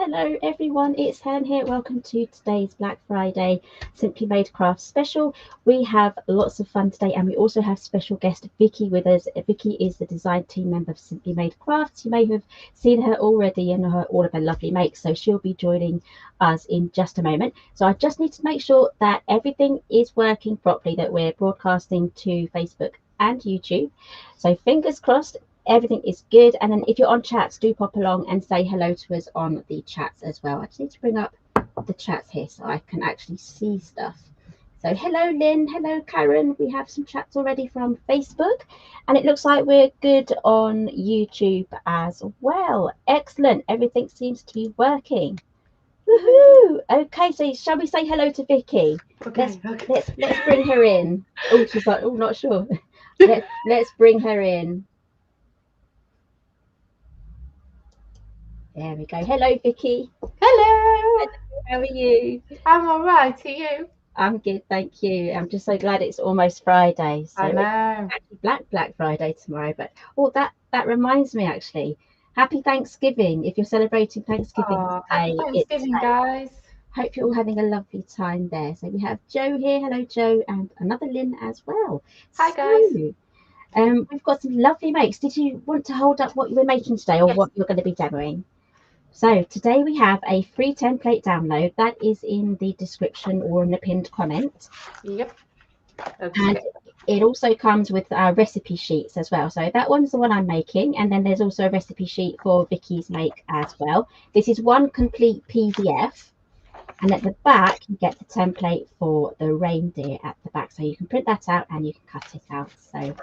Hello everyone, it's Helen here. Welcome to today's Black Friday Simply Made Crafts special. We have lots of fun today and we also have special guest Vicki with us. Vicki is the design team member of Simply Made Crafts. You may have seen her already in all of her lovely makes, so she'll be joining us in just a moment. So I just need to make sure that everything is working properly, that we're broadcasting to Facebook and YouTube. So fingers crossed everything is good. And then if you're on chats, do pop along and say hello to us on the chats as well. I just need to bring up the chats here so I can actually see stuff. So hello Lynn, hello Karen. We have some chats already from Facebook and it looks like we're good on YouTube as well. Excellent, everything seems to be working. Woohoo! Okay, so shall we say hello to Vicki? Okay. Let's bring her in. Oh, she's like, oh, not sure. Let's bring her in. There we go. Hello, Vicki. Hello. How are you? I'm all right. Are you? I'm good, thank you. I'm just so glad it's almost Friday. So I it's know. actually Black Friday tomorrow. But oh, that reminds me actually. Happy Thanksgiving. If you're celebrating Thanksgiving Oh, today, happy Thanksgiving, guys. hope you're all having a lovely time there. So we have Joe here. Hello, Joe, and another Lynn as well. Hi, guys. So, we've got some lovely makes. Did you want to hold up what you were making today or Yes. what you're going to be demoing? So today we have a free template download that is in the description or in the pinned comment. Yep. And it also comes with recipe sheets as well. So that one's the one I'm making. And then there's also a recipe sheet for Vicki's make as well. This is one complete PDF. And at the back, you get the template for the reindeer at the back. So you can print that out and you can cut it out. So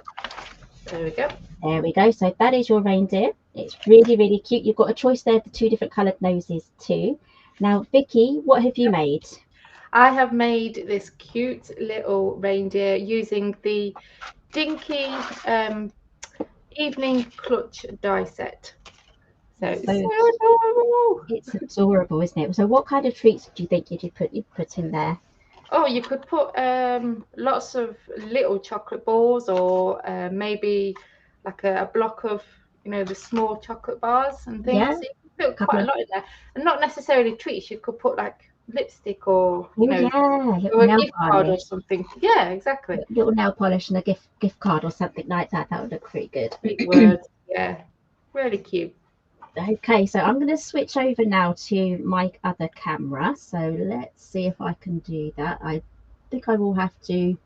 there we go. There we go. So that is your reindeer. It's really, really cute. You've got a choice there for two different coloured noses too. Now, Vicki, what have you made? I have made this cute little reindeer using the Dinky evening clutch die set. So it's so adorable. It's adorable, isn't it? So what kind of treats do you think you'd put in there? Oh, you could put lots of little chocolate balls or maybe like a block of, the small chocolate bars and things. Yeah. So you can put quite a lot in there. And not necessarily treats. You could put like lipstick or, or a gift card or something. Yeah, exactly. Little nail polish and a gift card or something like that. That would look pretty good. Big words. Yeah. Really cute. Okay, so I'm going to switch over now to my other camera. So let's see if I can do that. I think I will have to.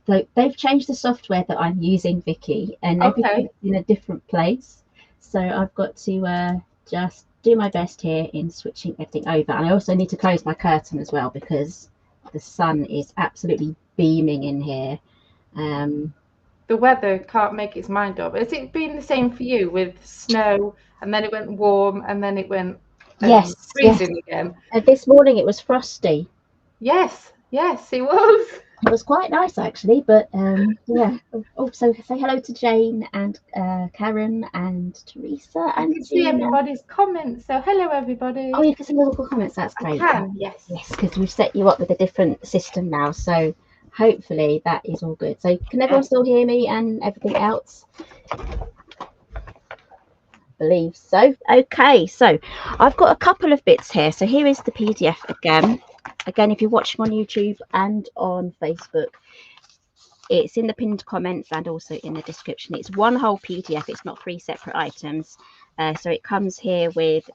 So they've changed the software that I'm using, Vicki, and everything's in a different place. So I've got to just do my best here in switching everything over. And I also need to close my curtain as well because the sun is absolutely beaming in here. The weather can't make its mind up. Has it been the same for you with snow and then it went warm and then it went freezing again? This morning it was frosty. Yes, it was. It was quite nice actually, but yeah. Also say hello to Jane and Karen and Teresa. I can see everybody's comments. So hello everybody. Oh, you can see the local comments. That's great. I can, yes. Yes, because we've set you up with a different system now. So hopefully that is all good. So can everyone still hear me and everything else? Believe so. Okay, so I've got a couple of bits here. So here is the PDF again. Again, if you're watching on YouTube and on Facebook, it's in the pinned comments and also in the description. It's one whole PDF. It's not 3 separate items. So it comes here with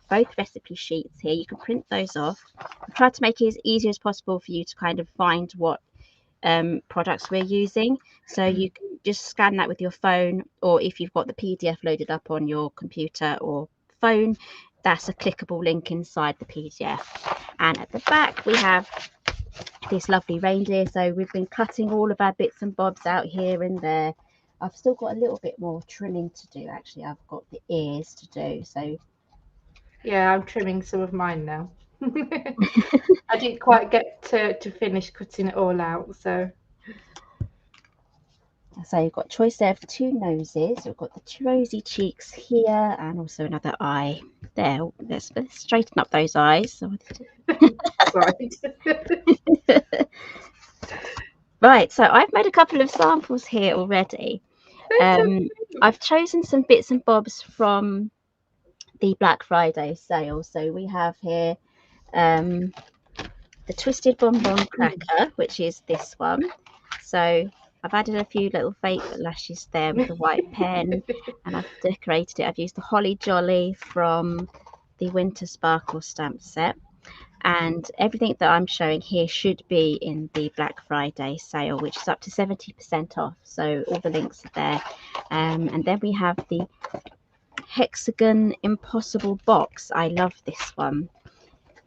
both recipe sheets here. You can print those off. I've tried to make it as easy as possible for you to kind of find what products we're using. So you can just scan that with your phone, or if you've got the PDF loaded up on your computer or phone, that's a clickable link inside the PDF. And at the back we have this lovely reindeer. So we've been cutting all of our bits and bobs out here and there. I've still got a little bit more trimming to do actually. I've got the ears to do. So yeah, I'm trimming some of mine now. I didn't quite get to finish cutting it all out, so you've got choice there for 2 noses. We've got the 2 rosy cheeks here and also another eye there. Let's straighten up those eyes. Right, so I've made a couple of samples here already. I've chosen some bits and bobs from the Black Friday sale. So we have here the Twisted Bonbon Cracker, which is this one. So I've added a few little fake lashes there with the white pen, and I've decorated it. I've used the Holly Jolly from the Winter Sparkle stamp set. And everything that I'm showing here should be in the Black Friday sale, which is up to 70% off. So all the links are there. And then we have the Hexagon Impossible box. I love this one.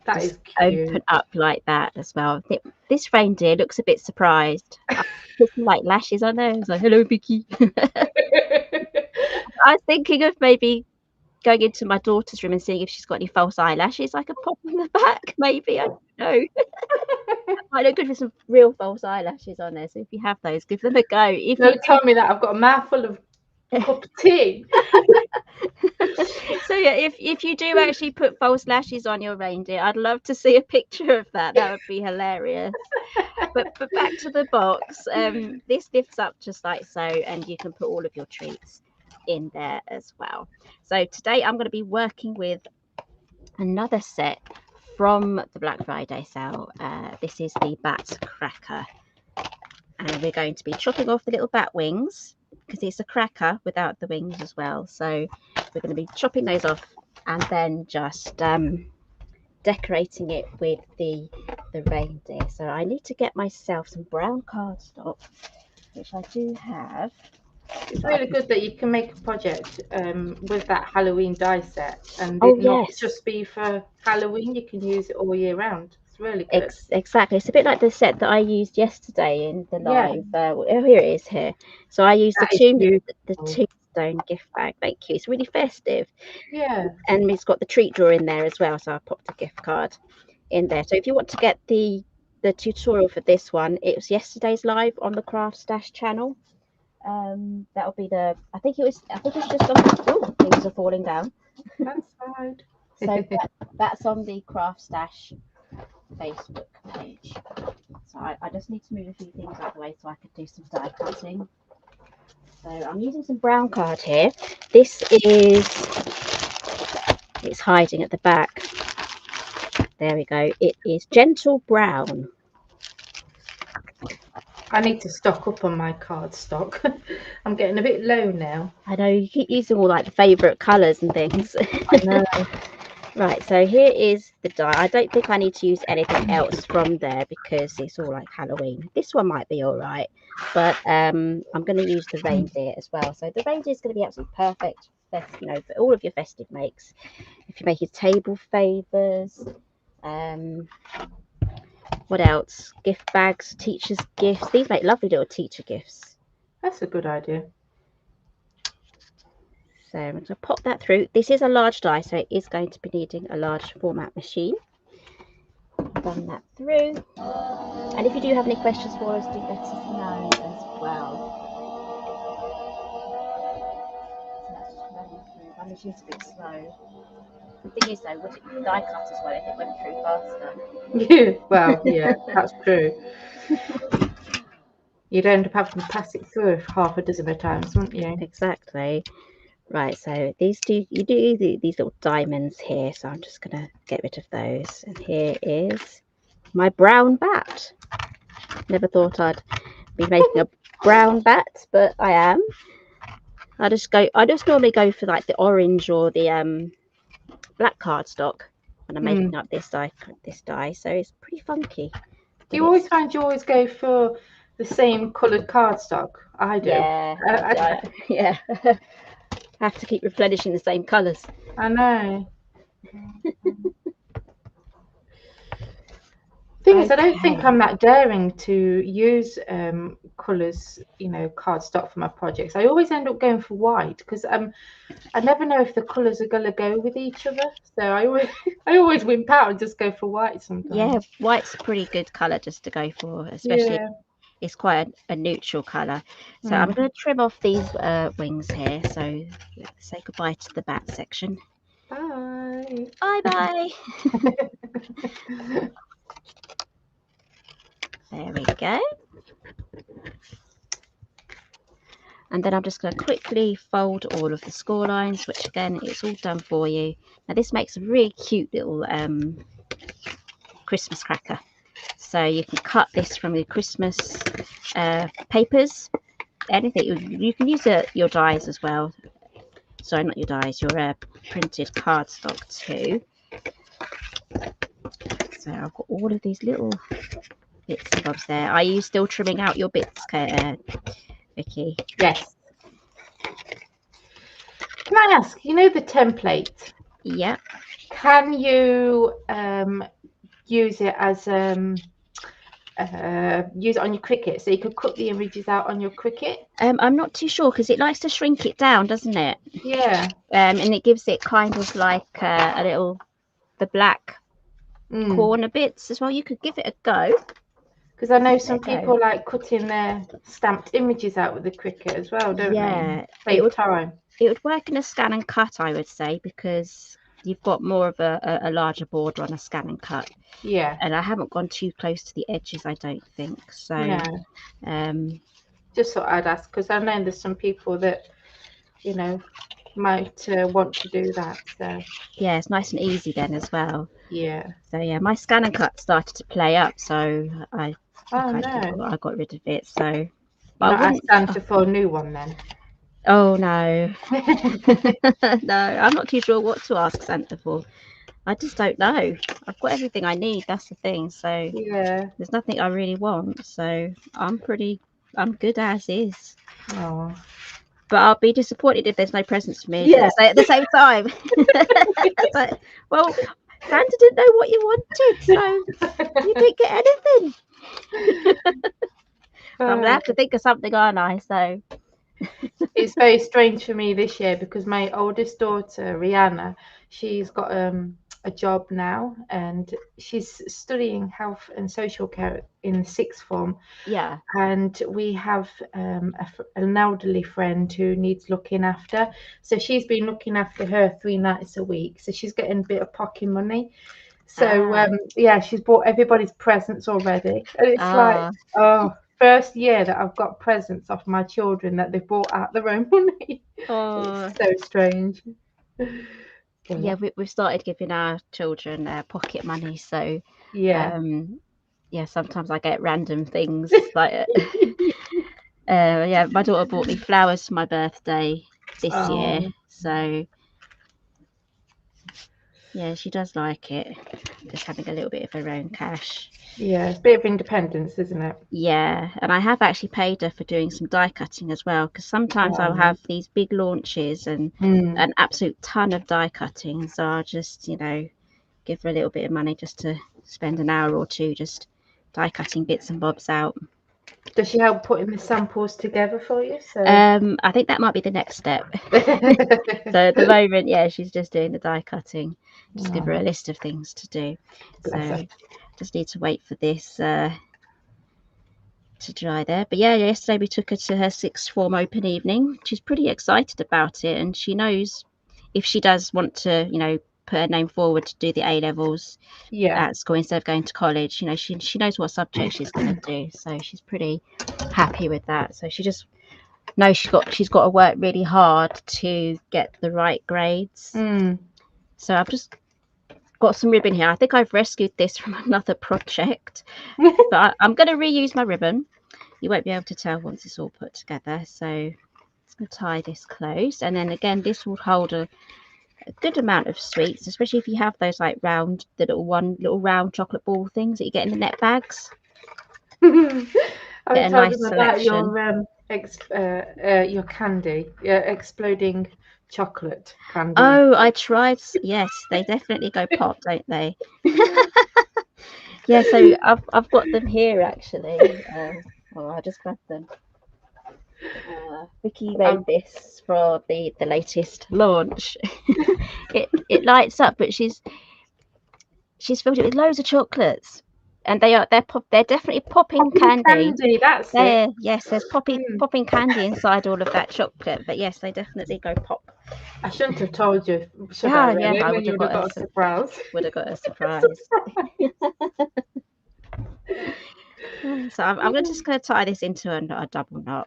That Just is cute. open up like that as well. This reindeer looks a bit surprised. I put some like lashes on there. It's like, hello, Vicki. I was thinking of maybe going into my daughter's room and seeing if she's got any false eyelashes I could pop in the back. Maybe, I don't know. Might look good with some real false eyelashes on there. So if you have those, give them a go. If Don't you tell me that I've got a mouthful of cup of tea. So yeah, if you do actually put false lashes on your reindeer, I'd love to see a picture of that. That would be hilarious. But back to the box. This lifts up just like so, and you can put all of your treats in there as well. So today I'm going to be working with another set from the Black Friday sale. This is the bat cracker, and we're going to be chopping off the little bat wings because it's a cracker without the wings as well. So we're going to be chopping those off and then just decorating it with the reindeer. So I need to get myself some brown cardstock, which I do have. It's really good that you can make a project with that Halloween die set, and Oh, it not yes. just be for Halloween. You can use it all year round. It's really good. Exactly. It's a bit like the set that I used yesterday in the Yeah. live. Oh, here it is here. So I used That is the beautiful. tombstone gift bag. Thank you. It's really festive. Yeah. And it's got the treat drawer in there as well. So I popped a gift card in there. So if you want to get the tutorial for this one, it was yesterday's live on the Craft Stash channel. That'll be I think it was just on. Oh, things are falling down. That's right. So that's on the Craft Stash Facebook page. So I just need to move a few things out of the way so I could do some die cutting. So I'm using some brown card here. This is, it's hiding at the back. There we go. It is gentle brown. I need to stock up on my cardstock. I'm getting a bit low now. I know you keep using all like the favourite colours and things. I know. Right, so here is the die. I don't think I need to use anything else from there because it's all like Halloween. This one might be all right, but I'm going to use the reindeer as well. So the reindeer is going to be absolutely perfect, for all of your festive makes. If you're making table favours, what else? Gift bags, teachers' gifts. These make lovely little teacher gifts. That's a good idea. So I'm going to pop that through. This is a large die, so it is going to be needing a large format machine. Run that through. And if you do have any questions for us, do let us know as well. So that's just running through. My machine's a bit slow. The thing is, though, with the die cut as well, if it went through faster. Well, yeah, that's true. You'd end up having to pass it through half a dozen of times, wouldn't you? Exactly. Right, so these little diamonds here, so I'm just going to get rid of those. And here is my brown bat. Never thought I'd be making a brown bat, but I am. I just normally go for like the orange or the black cardstock when I'm making up this die, so it's pretty funky. Do you always find you always go for the same coloured cardstock? I do. Yeah, yeah. I have to keep replenishing the same colours. I know. Thing is, I don't think I'm that daring to use colours, cardstock for my projects. I always end up going for white because I never know if the colours are going to go with each other. So I always wimp out and just go for white sometimes. Yeah, white's a pretty good colour just to go for, especially it's quite a neutral colour. So I'm going to trim off these wings here. So say goodbye to the bat section. Bye. Bye. There we go. And then I'm just going to quickly fold all of the score lines, which again, it's all done for you. Now this makes a really cute little Christmas cracker. So you can cut this from your Christmas papers, anything. You can use your dies as well. Sorry, not your dies, your printed cardstock too. So I've got all of these little bits and bobs there. Are you still trimming out your bits, Vicky? Yes. Can I ask, you know the template? Yeah. Can you use it as use it on your Cricut, so you could cut the images out on your Cricut? I'm not too sure because it likes to shrink it down, doesn't it? Yeah. And it gives it kind of like a little the black corner bits as well. You could give it a go. Because I know some people like cutting their stamped images out with the Cricut as well, don't they? Save time. It would work in a scan and cut, I would say, because you've got more of a larger border on a scan and cut. Yeah. And I haven't gone too close to the edges, I don't think. So no. Just thought I'd ask, because I know there's some people that, you know, might want to do that. So yeah, it's nice and easy then as well. Yeah. So yeah, my scan and cut started to play up, so I got rid of it. So I asked Santa for a new one then. Oh no. No, I'm not too sure what to ask Santa for. I just don't know. I've got everything I need, that's the thing. So yeah, there's nothing I really want. So I'm good as is. Oh. But I'll be disappointed if there's no presents for me at the same time. It's like, well, Santa didn't know what you wanted, so you didn't get anything. I'm gonna have to think of something, aren't I? So it's very strange for me this year because my oldest daughter, Rihanna, she's got a job now and she's studying health and social care in sixth form. Yeah. And we have an elderly friend who needs looking after. So she's been looking after her 3 nights a week. So she's getting a bit of pocket money. So yeah, she's bought everybody's presents already. And it's like, oh, first year that I've got presents off my children that they bought out their own money. It's so strange. Yeah, we've started giving our children pocket money, so yeah, sometimes I get random things like yeah, my daughter bought me flowers for my birthday this year, so yeah, she does like it, just having a little bit of her own cash. Yeah, it's a bit of independence, isn't it? Yeah, and I have actually paid her for doing some die cutting as well, because sometimes I'll have these big launches and an absolute ton of die cutting, so I'll just, you know, give her a little bit of money just to spend an hour or two just die cutting bits and bobs out. Does she help putting the samples together for you? So I think that might be the next step. So at the moment, yeah, she's just doing the die cutting. Just give her a list of things to do. So just need to wait for this to dry there. But yeah, yesterday we took her to her sixth form open evening. She's pretty excited about it, and she knows if she does want to, you know, put her name forward to do the A levels at school instead of going to college, you know, she knows what subject she's going to do, so she's pretty happy with that. So she just knows she's got to work really hard to get the right grades. So I've just got some ribbon here. I think I've rescued this from another project, but I'm going to reuse my ribbon. You won't be able to tell once it's all put together, so I'm going to tie this close, and then again this will hold a good amount of sweets, especially if you have those like round, the little round chocolate ball things that you get in the net bags. I was talking about your candy, exploding chocolate candy. Oh, I tried. Yes, they definitely go pop, don't they? Yeah, so I've got them here actually. I just grabbed them. Vicki made this for the latest launch. it lights up, but she's filled it with loads of chocolates, and they're definitely popping candy. That's it. Yes, there's popping candy inside all of that chocolate, but yes, they definitely go pop. I shouldn't have told you. I would have got a surprise. Would have got a surprise. So I'm just going to tie this into a double knot.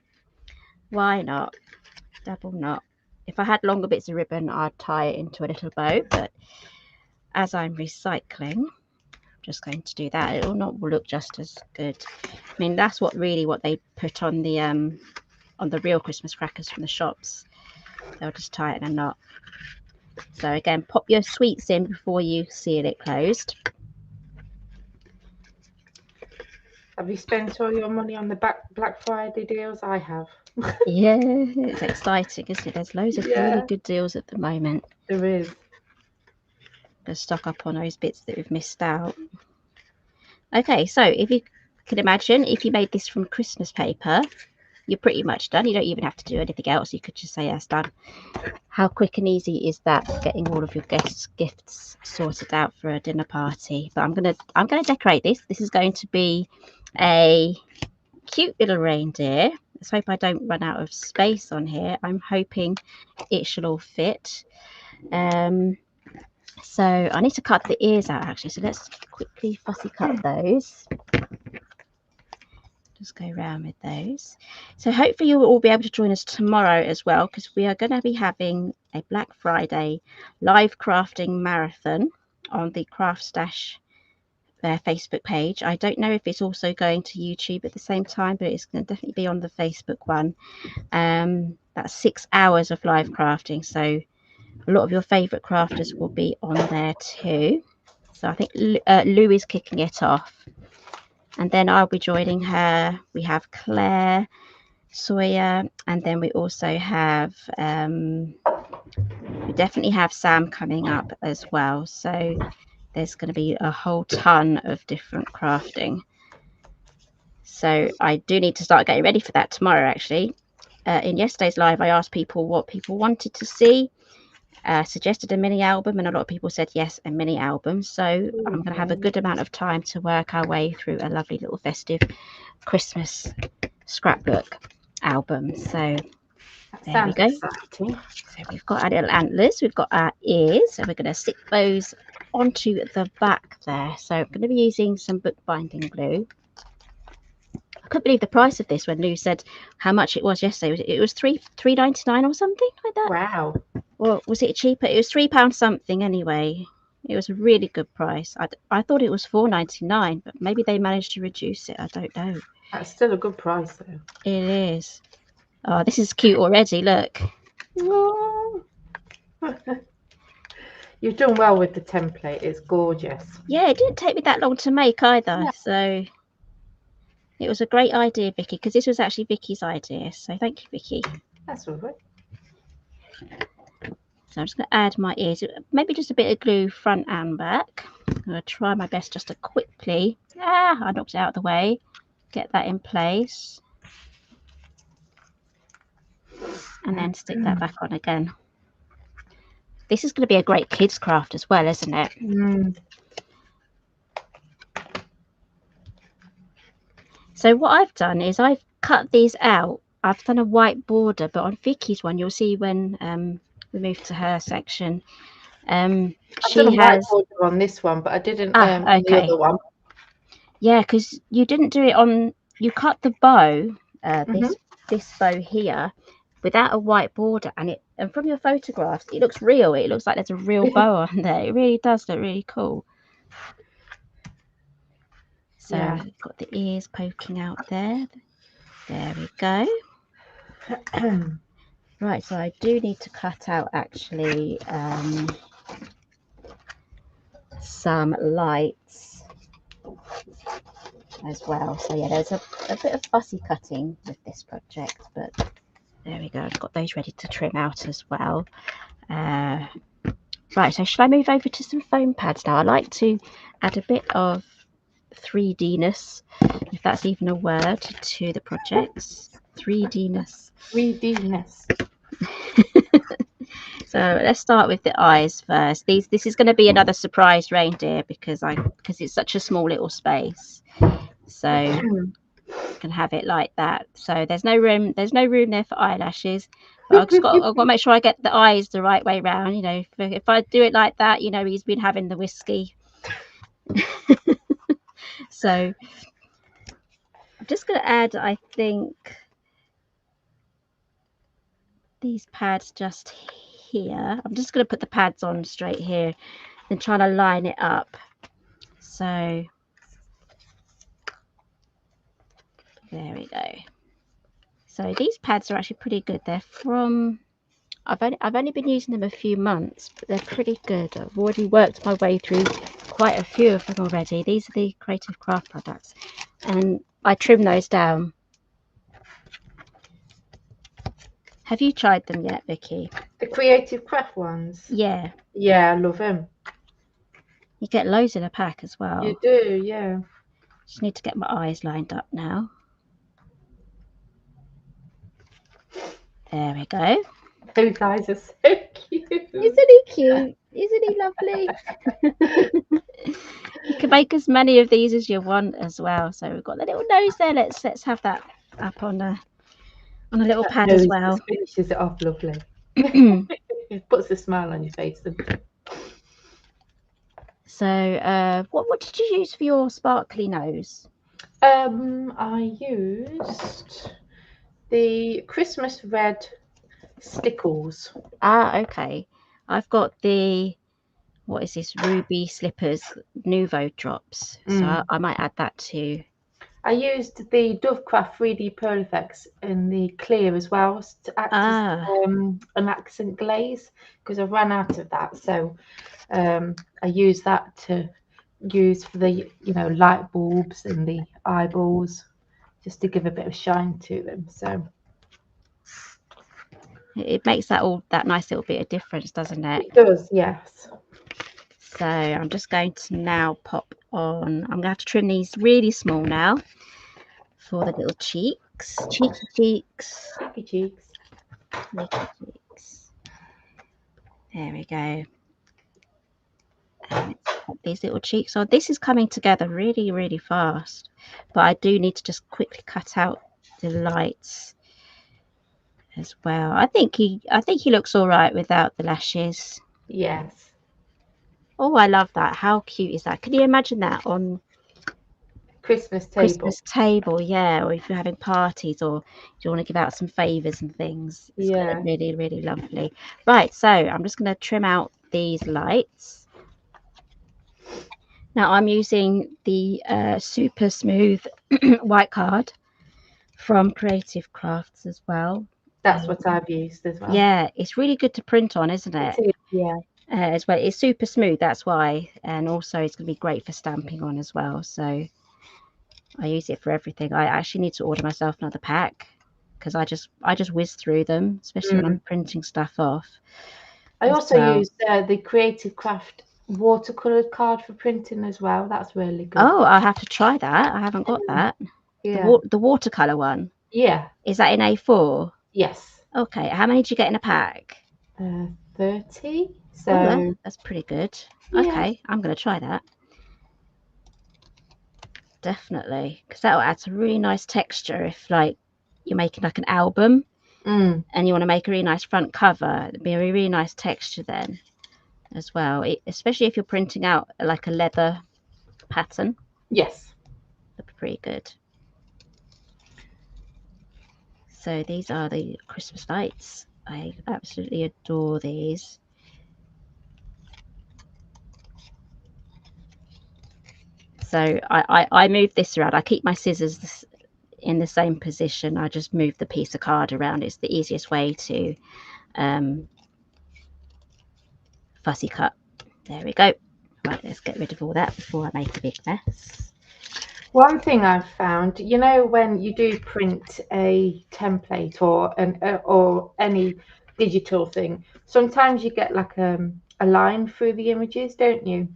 Why not? Double knot. If I had longer bits of ribbon, I'd tie it into a little bow, but as I'm recycling, I'm just going to do that. It will not look just as good. I mean, that's what they put on the real Christmas crackers from the shops. They'll just tie it in a knot. So again, pop your sweets in before you seal it closed. Have you spent all your money on the Black Friday deals? I have. Yeah, it's exciting, isn't it? There's loads of really good deals at the moment. There is. Go stock up on those bits that we've missed out. Okay, so if you can imagine, if you made this from Christmas paper, you're pretty much done. You don't even have to do anything else. You could just say, yes, done. How quick and easy is that, getting all of your gifts sorted out for a dinner party? But I'm gonna decorate this. This is going to be a cute little reindeer. Let's hope I don't run out of space on here. I'm hoping it should all fit. So I need to cut the ears out actually. So let's quickly fussy cut those. Just go around with those. So hopefully you'll all be able to join us tomorrow as well, because we are going to be having a Black Friday live crafting marathon on the Craft Stash Facebook page. I don't know if it's also going to YouTube at the same time, but it's going to definitely be on the Facebook one. That's 6 hours of live crafting, so a lot of your favorite crafters will be on there too. So I think Lou is kicking it off, and then I'll be joining her. We have Claire, Sawyer, and then we also have we definitely have Sam coming up as well. So there's going to be a whole ton of different crafting. So I do need to start getting ready for that tomorrow, actually. In yesterday's live, I asked people what people wanted to see, suggested a mini album, and a lot of people said yes, a mini album. So I'm going to have a good amount of time to work our way through a lovely little festive Christmas scrapbook album. So there we go. Exciting. So we've got our little antlers, we've got our ears, and we're going to stick those onto the back there. So I'm going to be using some bookbinding glue. I couldn't believe the price of this when Lou said how much it was yesterday. It was $3.99 or something like that. Wow. Or was it cheaper? It was £3 something anyway. It was a really good price. I thought it was $4.99, but maybe they managed to reduce it. I don't know. That's still a good price though. It is. Oh, this is cute already. Look. You've done well with the template. It's gorgeous. Yeah, it didn't take me that long to make either. Yeah. So it was a great idea, Vicky, because this was actually Vicky's idea. So thank you, Vicky. That's all right. So I'm just going to add my ears, maybe just a bit of glue front and back. I'm going to try my best just to quickly, I knocked it out of the way, get that in place. And then stick that back on again. This is going to be a great kids craft as well, isn't it? Mm. So what I've done is I've cut these out. I've done a white border, but on Vicky's one, you'll see when we move to her section. I've done a white border on this one, but I didn't on the other one. Yeah, because you didn't do it on. You cut the bow, this bow here, without a white border, and from your photographs, it looks real. It looks like there's a real bow on there. It really does look really cool. So I've got the ears poking out there. There we go. Right, so I do need to cut out actually some lights as well. So yeah, there's a bit of fussy cutting with this project, but there we go. I've got those ready to trim out as well. Right, so should I move over to some foam pads now? I like to add a bit of 3D-ness, if that's even a word, to the projects. 3D-ness. 3D-ness. So let's start with the eyes first. This is going to be another surprise reindeer because it's such a small little space. So you can have it like that. So there's no room there for eyelashes. But I've got to make sure I get the eyes the right way round. You know, if I do it like that, you know, he's been having the whiskey. So I'm just going to add, I think, these pads just here. I'm just going to put the pads on straight here and try to line it up. So there we go. So these pads are actually pretty good. They're from, I've only been using them a few months, but they're pretty good. I've already worked my way through quite a few of them already. These are the Creative Craft products, and I trim those down. Have you tried them yet, Vicky? The Creative Craft ones? Yeah. Yeah, I love them. You get loads in a pack as well. You do, yeah. Just need to get my eyes lined up now. There we go. Those eyes are so cute. Isn't he cute? Isn't he lovely? You can make as many of these as you want as well. So we've got the little nose there. Let's have that up on a little pad as well. Finishes it off lovely. It puts a smile on your face. So what did you use for your sparkly nose? I used the Christmas red stickles. Ah, okay. I've got the, what is this, Ruby Slippers Nouveau drops. So I might add that too. I used the Dovecraft 3D Pearl Effects in the clear as well to act as an accent glaze, because I ran out of that. So I used that to use for the light bulbs and the eyeballs, just to give a bit of shine to them. So it makes that nice little bit of difference, doesn't it? It does, yes. So I'm just going to now pop on. I'm going to have to trim these really small now for the little cheeks. Cheeky cheeks. Cheeky cheeks. Cheeky cheeks. There we go. And let's pop these little cheeks on. This is coming together really, really fast. But I do need to just quickly cut out the lights as well. I think he looks all right without the lashes. Yes. Oh, I love that. How cute is that? Can you imagine that on Christmas table? Yeah, or if you're having parties or you want to give out some favors and things. It's really, really lovely. Right, so I'm just going to trim out these lights. Now I'm using the super smooth white card from Creative Crafts as well. That's what I've used as well. Yeah, it's really good to print on, isn't it? It is, yeah. As well, it's super smooth, that's why, and also it's going to be great for stamping on as well. So I use it for everything. I actually need to order myself another pack because I just whiz through them, especially when I'm printing stuff off. I also use the Creative Craft watercolor card for printing as well. That's really good. Oh, I have to try that. I haven't got that. Yeah. The watercolor one. Yeah. Is that in A4? Yes. Okay. How many do you get in a pack? 30. So that's pretty good. Yeah. Okay, I'm going to try that. Definitely, because that will add some really nice texture if like you're making like an album and you want to make a really nice front cover. It'd be a really nice texture then as well, especially if you're printing out like a leather pattern. Yes, that'd be pretty good. So these are the Christmas lights. I absolutely adore these. So I move this around. I keep my scissors in the same position. I just move the piece of card around. It's the easiest way to fussy cut. There we go. Right, let's get rid of all that before I make a big mess. One thing I've found, when you do print a template or any digital thing, sometimes you get like a line through the images, don't you?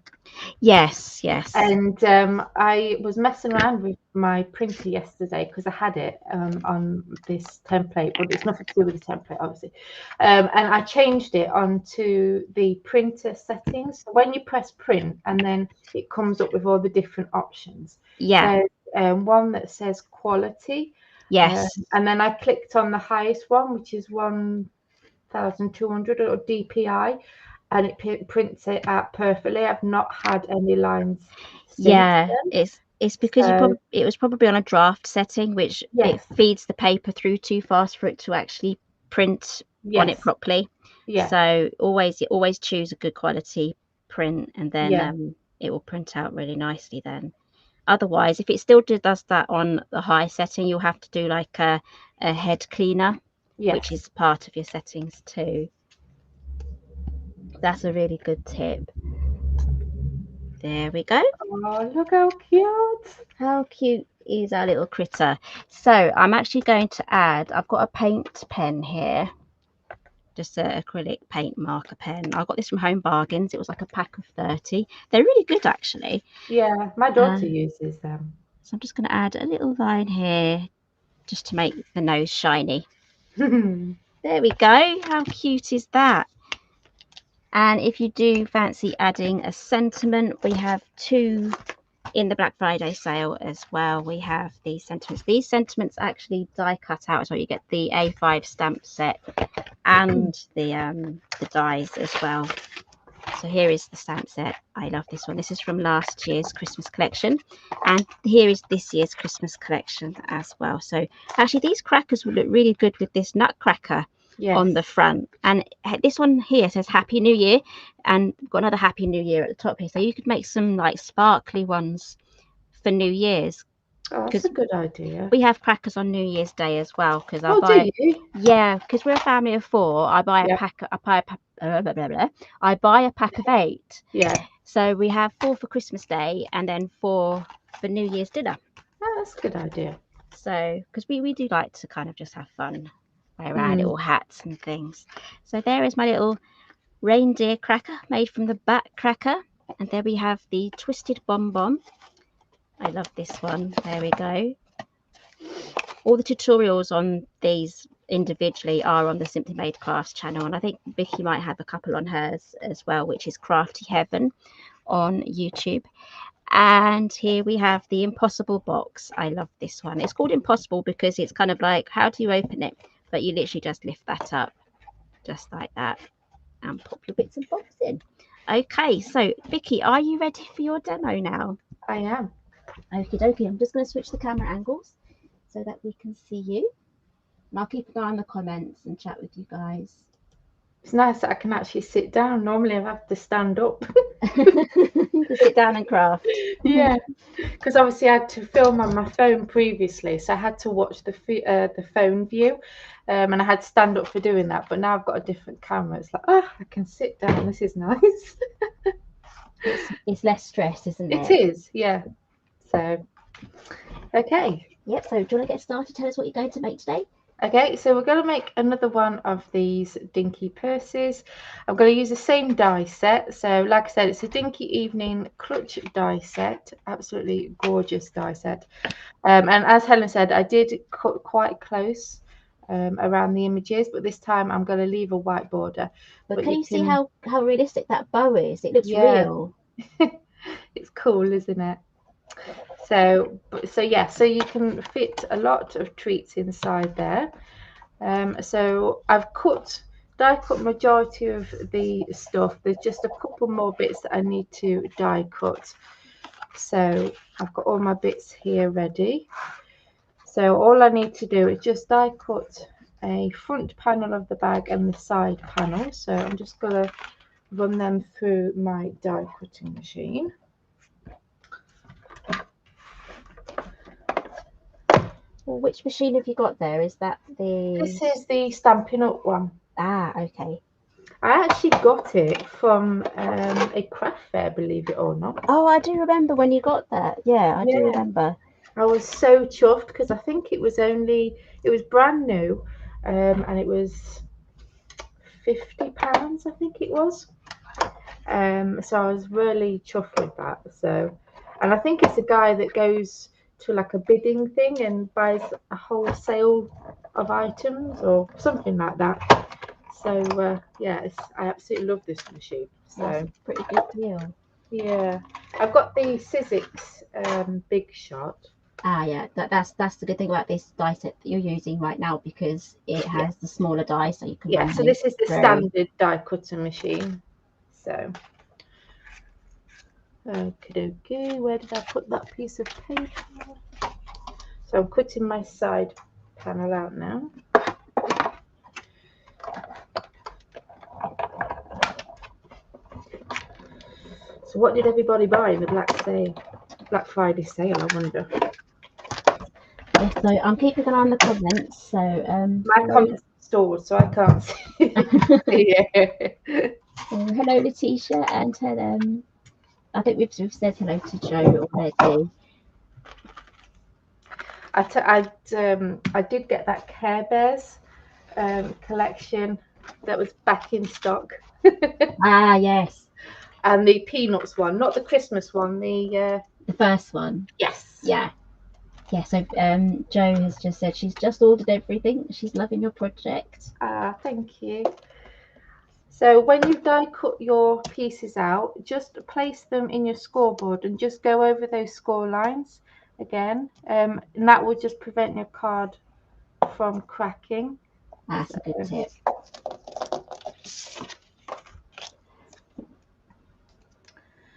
Yes. And I was messing around with my printer yesterday because I had it on this template, but it's nothing to do with the template, obviously. And I changed it onto the printer settings. So when you press print, and then it comes up with all the different options. Yeah. There's one that says quality. Yes. And then I clicked on the highest one, which is 1200 or DPI. And it prints it out perfectly. I've not had any lines. Yeah, it's because it was probably on a draft setting, which it feeds the paper through too fast for it to actually print on it properly. Yeah. So always choose a good quality print, and then Yeah. it will print out really nicely then. Otherwise, if it still does that on the high setting, you'll have to do like a head cleaner, which is part of your settings too. That's a really good tip. There we go. Oh, look how cute. How cute is our little critter? So I'm actually going to add, I've got a paint pen here, just an acrylic paint marker pen. I got this from Home Bargains. It was like a pack of 30. They're really good actually. Yeah, my daughter uses them. So I'm just going to add a little line here just to make the nose shiny. There we go. How cute is that? And if you do fancy adding a sentiment, we have 2 in the Black Friday sale as well. We have these sentiments. These sentiments actually die cut out, so you get the A5 stamp set and the dies as well. So here is the stamp set. I love this one. This is from last year's Christmas collection, and here is this year's Christmas collection as well. So actually these crackers would look really good with this nutcracker on the front, and this one here says Happy New Year, and we've got another Happy New Year at the top here, so you could make some like sparkly ones for New Year's. Oh, that's a good idea. We have crackers on New Year's Day as well, because I do you? Yeah, because we're a family of 4. I buy a pack. I buy a pack of 8. Yeah. So we have 4 for Christmas Day, and then 4 for New Year's dinner. Oh, that's a good idea. So because we do like to kind of just have fun, wear our little hats and things. So there is my little reindeer cracker made from the bat cracker, and there we have the twisted bonbon. I love this one. There we go. All the tutorials on these individually are on the Simply Made Crafts channel, and I think Vicki might have a couple on hers as well, which is Crafty Heaven on YouTube. And here we have the Impossible box. I love this one. It's called Impossible because it's kind of like, how do you open it? But you literally just lift that up just like that and pop your bits and bobs in. Okay, so Vicki, are you ready for your demo now? I am. Okie dokie. I'm just going to switch the camera angles so that we can see you. And I'll keep an eye on the comments and chat with you guys. It's nice that I can actually sit down. Normally I have to stand up. To sit down and craft. Yeah, because obviously I had to film on my phone previously, so I had to watch the phone view, and I had to stand up for doing that. But now I've got a different camera. It's like, oh, I can sit down. This is nice. It's less stress, isn't it? It is, yeah. So, okay. Yep. So do you want to get started? Tell us what you're going to make today. Okay, so we're going to make another one of these Dinky purses. I'm going to use the same die set. So like I said, it's a Dinky Evening Clutch die set. Absolutely gorgeous die set. And as Helen said, I did cut quite close around the images, but this time I'm going to leave a white border. But can you see how realistic that bow is? It looks real. It's cool, isn't it? So yeah, so you can fit a lot of treats inside there. So I've die cut majority of the stuff. There's just a couple more bits that I need to die cut. So I've got all my bits here ready. So all I need to do is just die cut a front panel of the bag and the side panel. So I'm just going to run them through my die cutting machine. Well, which machine have you got there? Is that the... This is the Stampin' Up one. Ah, okay. I actually got it from a craft fair, believe it or not. Oh, I do remember when you got that. Yeah, I do remember. I was so chuffed because I think it was brand new, and it was £50, I think it was. So I was really chuffed with that. So, and I think it's a guy that goes to like a bidding thing and buys a whole sale of items or something like that. So yeah, I absolutely love this machine. So that's a pretty good deal. Yeah, I've got the Sizzix Big Shot. Ah, yeah, that's the good thing about this die set that you're using right now, because it has the smaller die, so you can. Yeah, so this is the standard die cutting machine. So, okay, where did I put that piece of paper? So I'm cutting my side panel out now. So what did everybody buy in the Black Friday sale, I wonder? Yes, so I'm keeping an eye on the comments. So My comments are stored, so I can't see. Yeah. Hello, Letitia, and I think we've said hello to Joe already. I did get that Care Bears collection that was back in stock. Ah, yes. And the Peanuts one, not the Christmas one, the first one. Yes. Yeah. Yeah, so Jo has just said she's just ordered everything. She's loving your project. Thank you. So when you die cut your pieces out, just place them in your scoreboard and just go over those score lines again. And that will just prevent your card from cracking. That's a good tip.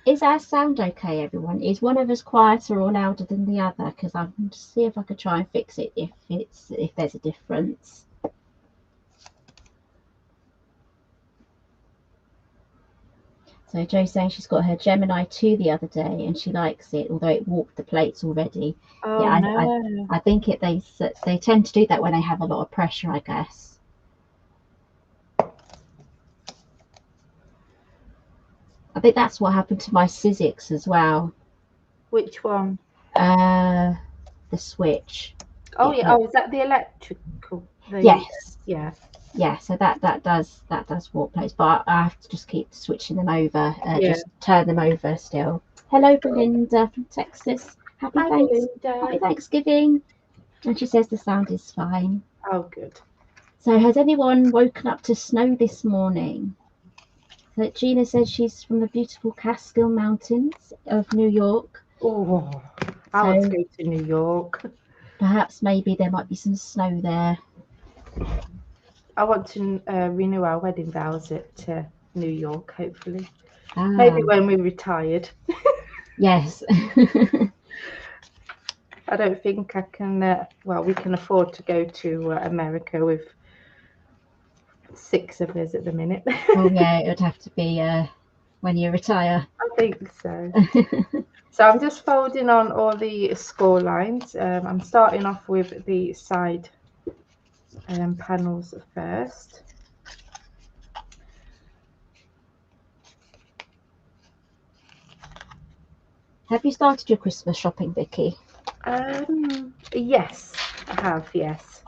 Is our sound okay, everyone? Is one of us quieter or louder than the other? Because I'm going to see if I could try and fix it if there's a difference. So Jo's saying she's got her Gemini 2 the other day and she likes it, although it warped the plates already. Oh, yeah, no. I think they tend to do that when they have a lot of pressure, I guess. I think that's what happened to my Sizzix as well. Which one? The Switch. Oh yeah. Oh, is that the electrical? Yes. Yeah. Yeah. So that does warp plates, but I have to just keep switching them over. Just turn them over still. Hello, Belinda from Texas. Happy Thanksgiving. And she says the sound is fine. Oh, good. So has anyone woken up to snow this morning? So Gina says she's from the beautiful Catskill Mountains of New York. Oh, I want to go to New York. Perhaps maybe there might be some snow there. I want to renew our wedding vows at New York, hopefully. Maybe when we're retired. Yes. I don't think I can, we can afford to go to America with 6 of us at the minute. Oh yeah, it would have to be when you retire. I think so. So I'm just folding on all the score lines. I'm starting off with the side panels first. Have you started your Christmas shopping, Vicki? Yes, I have, yes.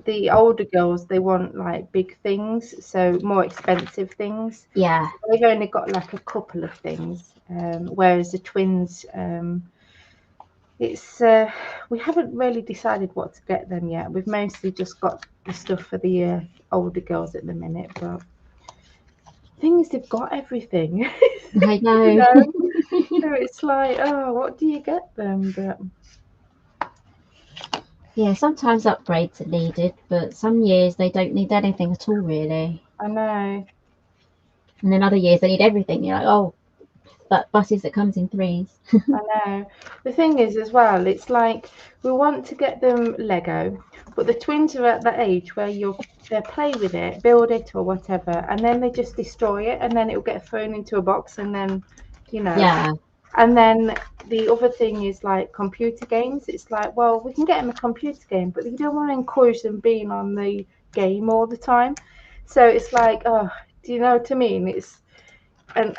The older girls, they want like big things, so more expensive things. Yeah. They've only got like a couple of things, whereas the twins, it's we haven't really decided what to get them yet. We've mostly just got the stuff for the older girls at the minute, but the thing is they've got everything. I know. So it's like, oh, what do you get them? But yeah, sometimes upgrades are needed, but some years they don't need anything at all, really. I know. And then other years they need everything. You're like, oh, but buses that comes in 3s. I know. The thing is as well, it's like we want to get them Lego, but the twins are at that age where they play with it, build it or whatever, and then they just destroy it, and then it will get thrown into a box, and then, Yeah. And then the other thing is like computer games. It's like, well, we can get them a computer game, but you don't want to encourage them being on the game all the time. So it's like, oh, do you know what I mean? And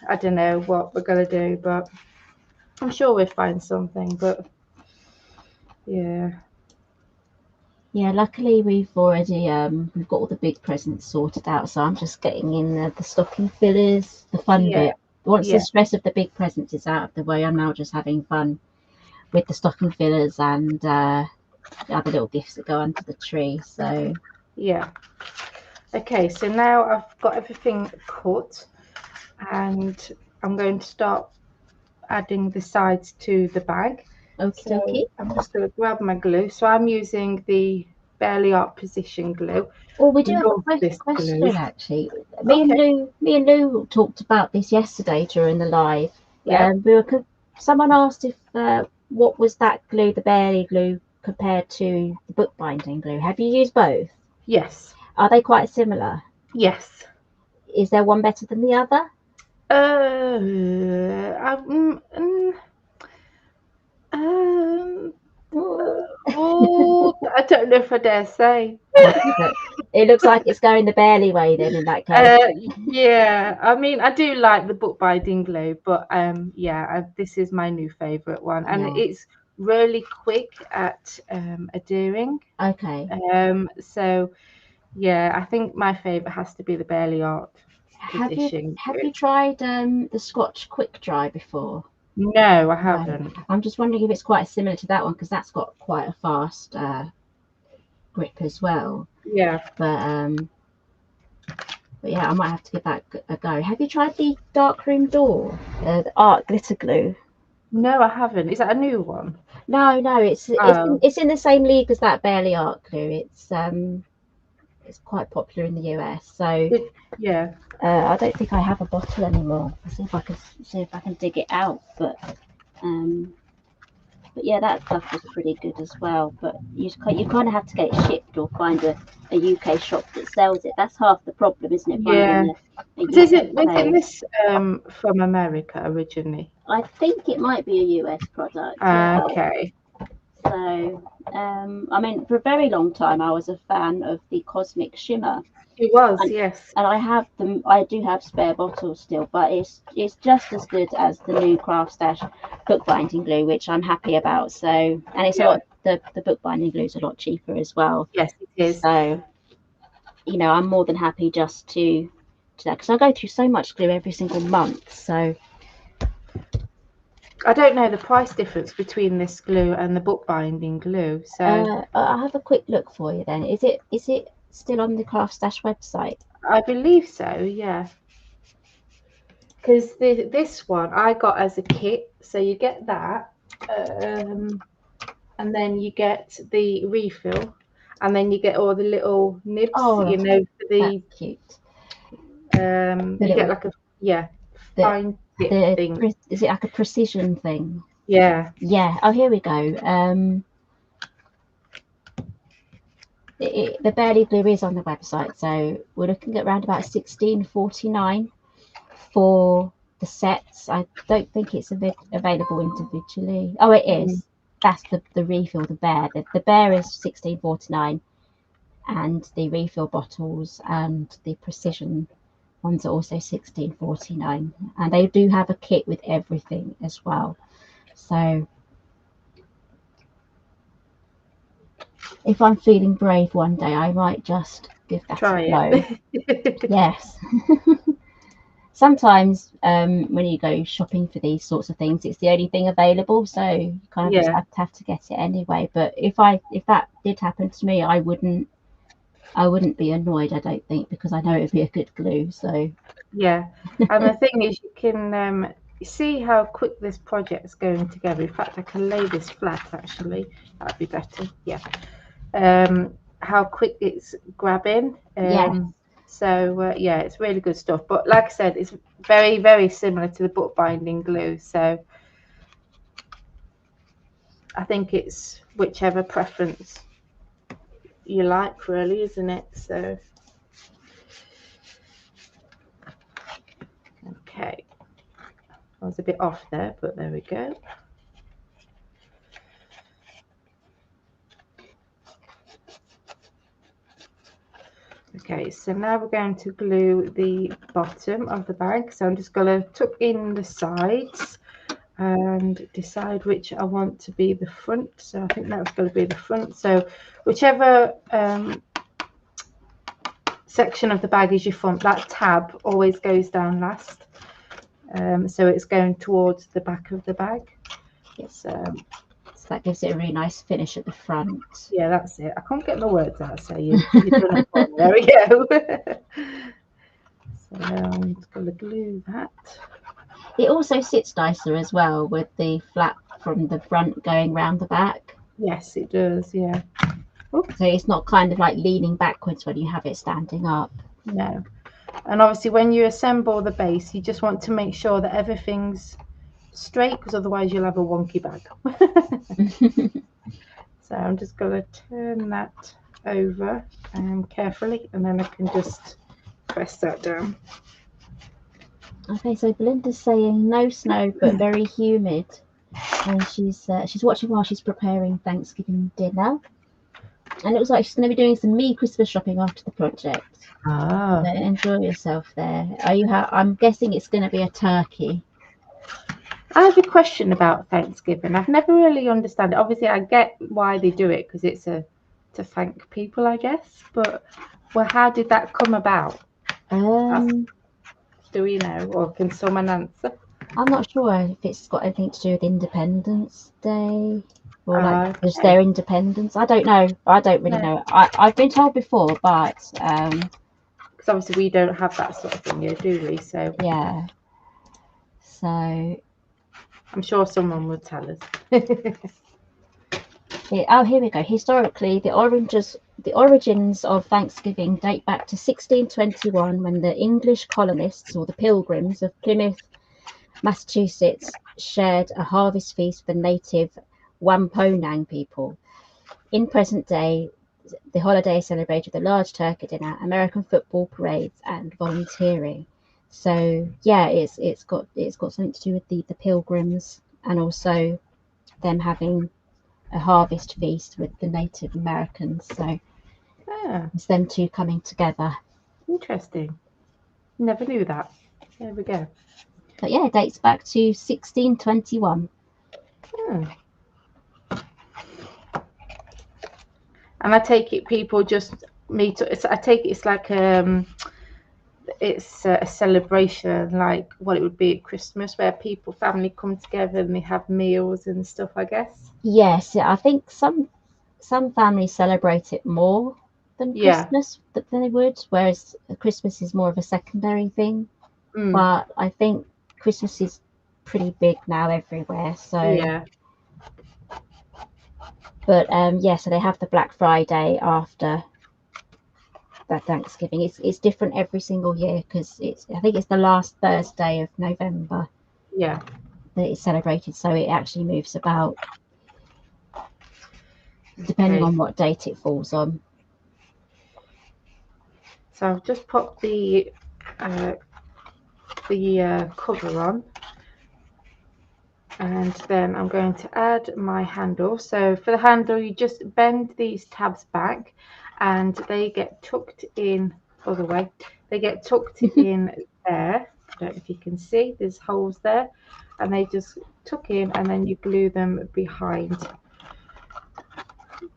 I don't know what we're gonna do, but I'm sure we'll find something. But yeah. Yeah, luckily we've already we've got all the big presents sorted out, so I'm just getting in the stocking fillers, the fun bit. Once the stress of the big presents is out of the way, I'm now just having fun with the stocking fillers and the other little gifts that go under the tree. So yeah. Okay, so now I've got everything cut, and I'm going to start adding the sides to the bag. Okie dokie. I'm just going to grab my glue. So I'm using the Barely Art Position glue. Oh, we do have a question actually. Me and Lou talked about this yesterday during the live. Yeah. Someone asked if what was that glue, the Barely glue, compared to the bookbinding glue. Have you used both? Yes. Are they quite similar? Yes. Is there one better than the other? Um, Oh. I don't know if I dare say. It looks like it's going the barely way then in that case. Yeah, I mean, I do like the bookbinding glue, but yeah, this is my new favorite one, and Yeah. it's really quick at adhering. Okay. So yeah, I think my favorite has to be the Barely Art Have edition. you tried the Scotch Quick Dry before? No, I No. haven't. I'm just wondering if it's quite similar to that one because that's got quite a fast grip as well. Yeah. But yeah, I might have to give that a go. Have you tried the Darkroom Door, the art glitter glue? No, I haven't. Is that a new one? No, Oh, it's in the same league as that Barely Art glue. It's quite popular in the US. So yeah. I don't think I have a bottle anymore. I'll see if I can dig it out. But yeah, that stuff was pretty good as well. But you kind of have to get it shipped or find a UK shop that sells it. That's half the problem, isn't it? Yeah. Finding a Is UK isn't place. this from America originally? I think it might be a US product. Yeah. Okay. So, I mean, for a very long time, I was a fan of the Cosmic Shimmer, It was, and yes. I have them. I do have spare bottles still, but it's just as good as the new Craft Stash bookbinding glue, which I'm happy about. So, and it's a Yeah. lot. The bookbinding glue is a lot cheaper as well. Yes, it is. So, I'm more than happy just to do that because I go through so much glue every single month. So, I don't know the price difference between this glue and the bookbinding glue. So I'll have a quick look for you then. Is it still on the Craft Stash website? I believe so, yeah. Because this one I got as a kit. So you get that. And then you get the refill. And then you get all the little nibs, Oh, for the that's cute. you get like a The fine tip thing. is it like a precision thing? Yeah. Yeah. Oh, here we go. The Barely Glue is on the website, so we're looking at around about 16.49 for the sets. I don't think it's available individually. Oh, it is. That's the refill. The bear is 16.49, and the refill bottles and the precision ones are also 16.49, and they do have a kit with everything as well. So if I'm feeling brave one day, I might just give that Try a go. it. Yes. Sometimes when you go shopping for these sorts of things, it's the only thing available, so you kind of just have to get it anyway. But if that did happen to me, I wouldn't be annoyed, I don't think, because I know it would be a good glue. So Yeah. And the thing is, you can see how quick this project's going together. In fact, I can lay this flat actually. That'd be better. Yeah. How quick it's grabbing. yeah, So yeah, it's really good stuff. But like I said, it's very, very similar to the bookbinding glue. So I think it's whichever preference you like, really, isn't it? So okay, I was a bit off there, but there we go. Okay, so now we're going to glue the bottom of the bag. So I'm just going to tuck in the sides and decide which I want to be the front. So I think that's going to be the front. So whichever section of the bag is your front, that tab always goes down last. So it's going towards the back of the bag. so that gives it a really nice finish at the front. Yeah, that's it. I can't get my words out, so you've done it for me. There we go. So I'm just going to glue that. It also sits nicer as well with the flap from the front going round the back. Yes, it does, yeah. So it's not kind of like leaning backwards when you have it standing up. No. And obviously when you assemble the base, you just want to make sure that everything's straight, because otherwise you'll have a wonky bag. So I'm just going to turn that over carefully, and then I can just press that down. Okay, so Belinda's saying no snow, but very humid, and she's watching while she's preparing Thanksgiving dinner. And it looks like she's going to be doing some me Christmas shopping after the project. Ah. So enjoy yourself there. I'm guessing it's going to be a turkey. I have a question about Thanksgiving. I've never really understood it. Obviously, I get why they do it because it's to thank people, I guess. But how did that come about? Do we know, or can someone answer? I'm not sure if it's got anything to do with Independence Day or like just Okay. their independence. I don't know. I don't really know. I've been told before, but because obviously we don't have that sort of thing here, do we? So yeah. So I'm sure someone will tell us. oh, here we go. Historically, the origins of Thanksgiving date back to 1621, when the English colonists, or the Pilgrims of Plymouth, Massachusetts, shared a harvest feast for native Wampanoag people. In present day, the holiday is celebrated with a large turkey dinner, American football parades, and volunteering. So yeah, it's got something to do with the Pilgrims, and also them having a harvest feast with the Native Americans. So it's them two coming together. Interesting. Never knew that. There we go. But yeah, it dates back to 1621. And I take it people just meet. I take it it's like it's a celebration like what it would be at Christmas, where family come together and they have meals and stuff, I guess. Yes, I think some families celebrate it more than Christmas than they would, whereas Christmas is more of a secondary thing. But I think Christmas is pretty big now everywhere. So yeah. But so they have the Black Friday after that Thanksgiving. It's different every single year because I think it's the last Thursday of November. Yeah. That it's celebrated, so it actually moves about depending on what date it falls on. So I've just put the cover on, and then I'm going to add my handle. So for the handle, you just bend these tabs back and they get tucked in other way. They get tucked in there. I don't know if you can see, there's holes there, and they just tuck in, and then you glue them behind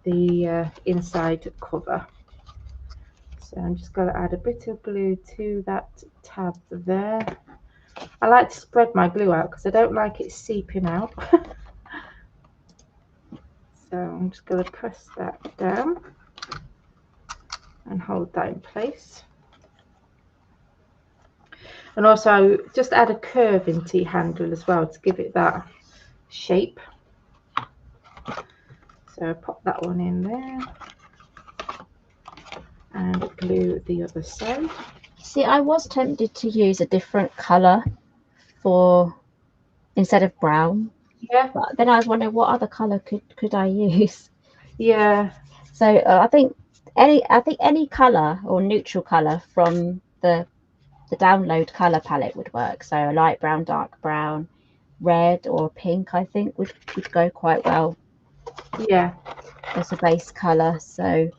the inside cover. So I'm just going to add a bit of glue to that tab there. I like to spread my glue out because I don't like it seeping out. So I'm just going to press that down and hold that in place. And also just add a curve into your handle as well to give it that shape. So pop that one in there and glue the other side. See, I was tempted to use a different colour instead of brown. Yeah. But then I was wondering what other colour could I use. Yeah. So I think any colour or neutral colour from the download colour palette would work. So a light brown, dark brown, red or pink, I think would go quite well. Yeah. As a base colour. So,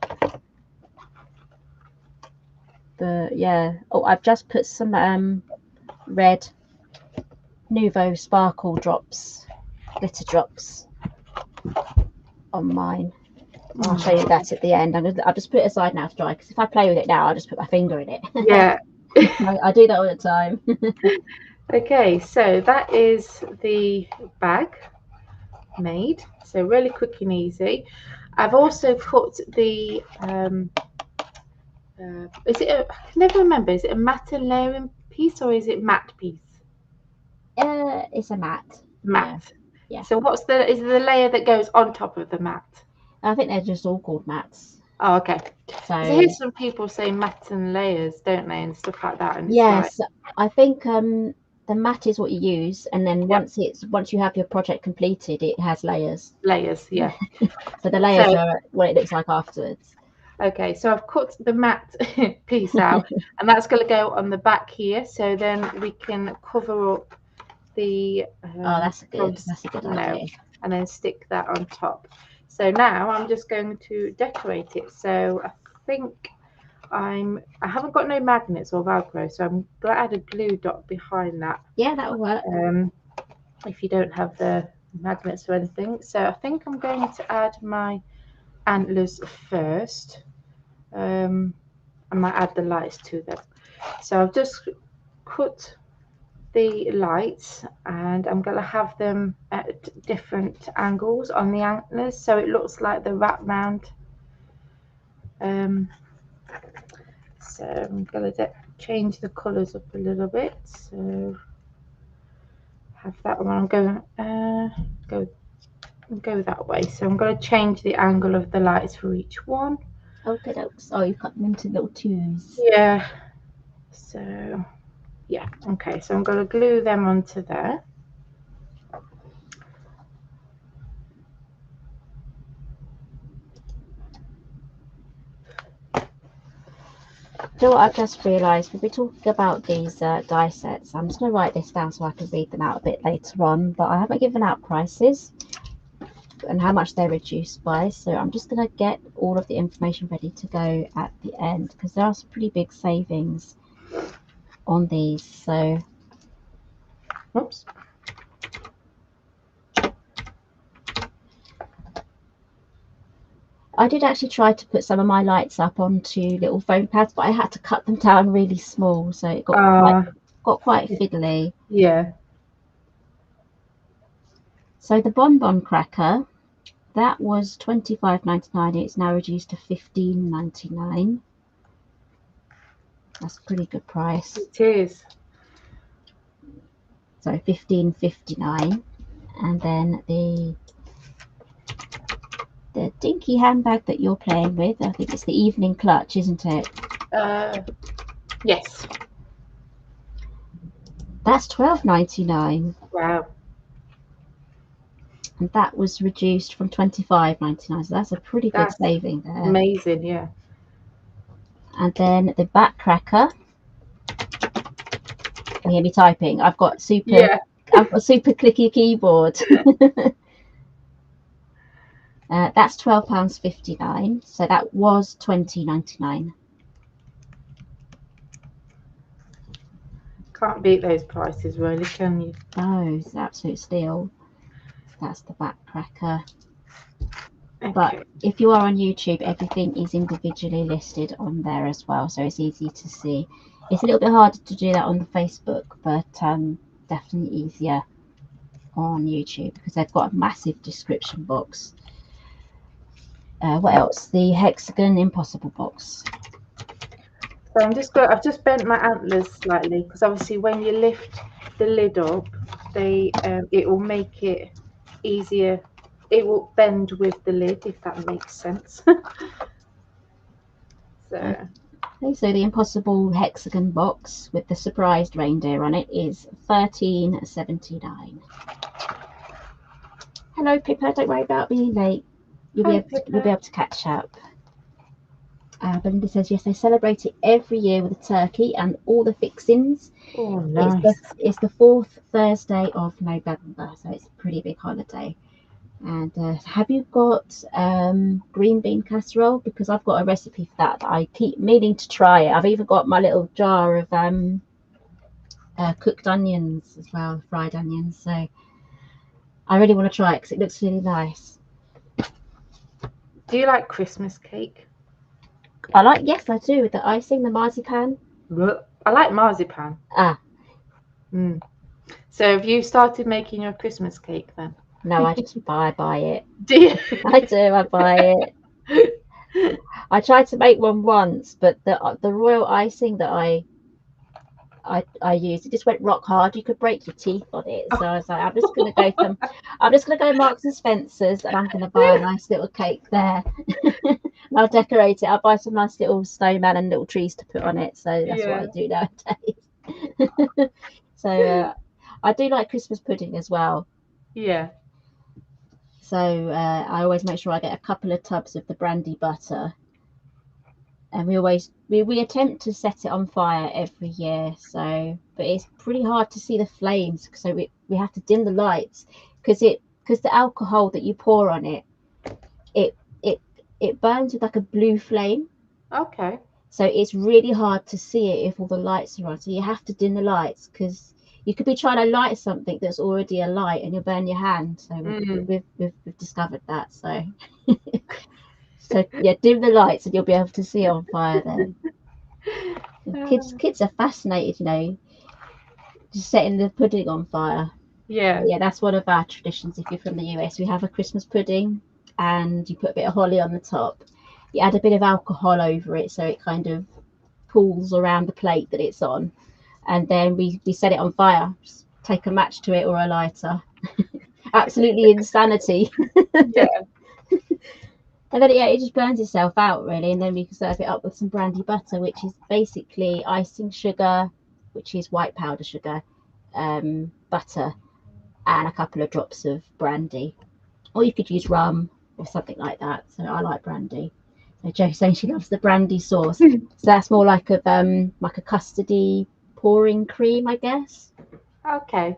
but yeah. Oh, I've just put some red Nuvo sparkle drops, glitter drops on mine. I'll show you that at the end. I'll just put it aside now to dry, because if I play with it now, I'll just put my finger in it. Yeah. I do that all the time. Okay, so that is the bag made. So really quick and easy. I've also cut the I never remember, is it a matte and layering piece or is it matte piece? It's a matte. Matte. Yeah. So is the layer that goes on top of the matte? I think they're just all called mattes. Oh, okay. So I hear some people say matte and layers, don't they, and stuff like that. And yes, I think the matte is what you use, and then once you have your project completed, it has layers. Layers, yeah. So the layers are what it looks like afterwards. Okay, so I've cut the matte piece out, and that's going to go on the back here. So then we can cover up the Oh, that's a good idea. and then stick that on top. So now I'm just going to decorate it. So I think I haven't got no magnets or Velcro, so I'm going to add a glue dot behind that. Yeah, that'll work. If you don't have the magnets or anything. So I think I'm going to add my antlers first. I might add the lights to them. So I've just cut the lights, and I'm going to have them at different angles on the antlers, so it looks like the wrap round. So I'm going to change the colours up a little bit. So have that one. I'm going to go that way. So I'm going to change the angle of the lights for each one. Okay, dokes. Oh, you cut them into little twos. Yeah. So yeah. Okay. So I'm going to glue them onto there. Do you know what I've just realised? We'll be talking about these die sets. I'm just going to write this down so I can read them out a bit later on, but I haven't given out prices and how much they're reduced by, so I'm just going to get all of the information ready to go at the end, because there are some pretty big savings on these. So Oops. I did actually try to put some of my lights up onto little foam pads, but I had to cut them down really small, so it got quite fiddly. Yeah. So the bonbon cracker, that was $25.99. It's now reduced to $15.99. That's a pretty good price. It is. So $15.59. And then the Dinky handbag that you're playing with, I think it's the evening clutch, isn't it? Yes. That's $12.99. Wow. And that was reduced from $25.99. So that's a pretty good saving there. Amazing, yeah. And then the back cracker. You hear me typing? I've got super clicky keyboard. That's £12.59. So that was $20.99. Can't beat those prices, really, can you? Oh, it's an absolute steal. That's the back cracker. Okay. But if you are on YouTube, everything is individually listed on there as well, so it's easy to see. It's a little bit harder to do that on the Facebook, but definitely easier on YouTube because they've got a massive description box. What else? The Hexagon Impossible box. So I've just bent my antlers slightly because obviously when you lift the lid up, it will make it easier. It will bend with the lid, if that makes sense. So the Impossible Hexagon box with the surprised reindeer on it is $13.79. Hello, Pippa. Don't worry about being late. You'll be able to catch up. Belinda says, yes, they celebrate it every year with a turkey and all the fixings. Oh, nice. It's the 4th Thursday of November, so it's a pretty big holiday. And have you got green bean casserole? Because I've got a recipe for that I keep meaning to try it. I've even got my little jar of cooked onions as well, fried onions. So I really want to try it because it looks really nice. Do you like Christmas cake? Yes, I do, with the icing, the marzipan. I like marzipan. Ah. So have you started making your Christmas cake then? No, I just buy it. Do you? I do, I buy it. I tried to make one once, but the royal icing that I used, it just went rock hard. You could break your teeth on it. So I was like, I'm just gonna go Marks and Spencer's and I'm gonna buy a nice little cake there. And I'll decorate it. I'll buy some nice little snowman and little trees to put on it. So that's what I do nowadays. So I do like Christmas pudding as well. Yeah. So I always make sure I get a couple of tubs of the brandy butter and we attempt to set it on fire every year. So, but it's pretty hard to see the flames, so we have to dim the lights because the alcohol that you pour on it it it burns with like a blue flame. Okay. So it's really hard to see it if all the lights are on. So you have to dim the lights because you could be trying to light something that's already alight and you'll burn your hand. So we've discovered that. So so yeah, dim the lights and you'll be able to see it on fire then. Kids are fascinated, just setting the pudding on fire. Yeah. Yeah, that's one of our traditions. If you're from the US, we have a Christmas pudding and you put a bit of holly on the top. You add a bit of alcohol over it so it kind of pools around the plate that it's on. And then we set it on fire. Just take a match to it or a lighter. Absolutely insanity. Yeah. And then it just burns itself out really, and then we can serve it up with some brandy butter, which is basically icing sugar, which is white powder sugar, butter, and a couple of drops of brandy. Or you could use rum or something like that. So I like brandy. So Jo's saying she loves the brandy sauce. So that's more like a custardy pouring cream, I guess. Okay.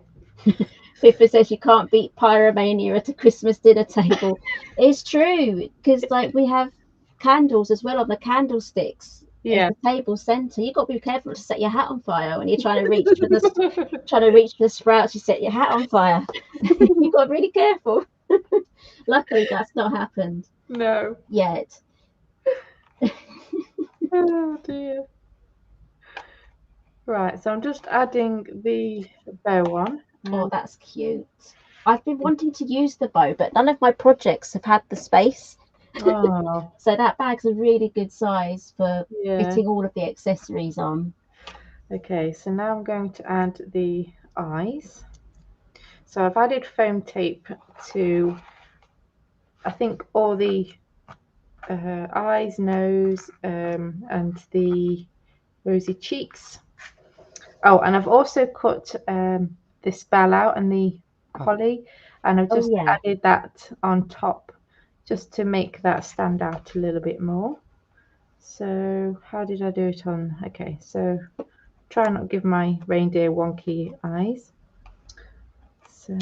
Pippa says you can't beat pyromania at a Christmas dinner table. It's true, because like we have candles as well on the candlesticks as the table centre. You've got to be careful to set your hat on fire when you're trying to reach for the sprouts. You set your hat on fire. You've got to be really careful. Luckily, that's not happened. No. Yet. Oh dear. Right, so I'm just adding the bow on. Oh, that's cute. I've been wanting to use the bow, but none of my projects have had the space. Oh. So that bag's a really good size for fitting all of the accessories on. Okay, so now I'm going to add the eyes. So I've added foam tape to, I think, all the eyes, nose, and the rosy cheeks. Oh, and I've also cut this bell out and the holly, and I've just added that on top just to make that stand out a little bit more. So how did I do it on? Okay, so try not to give my reindeer wonky eyes. So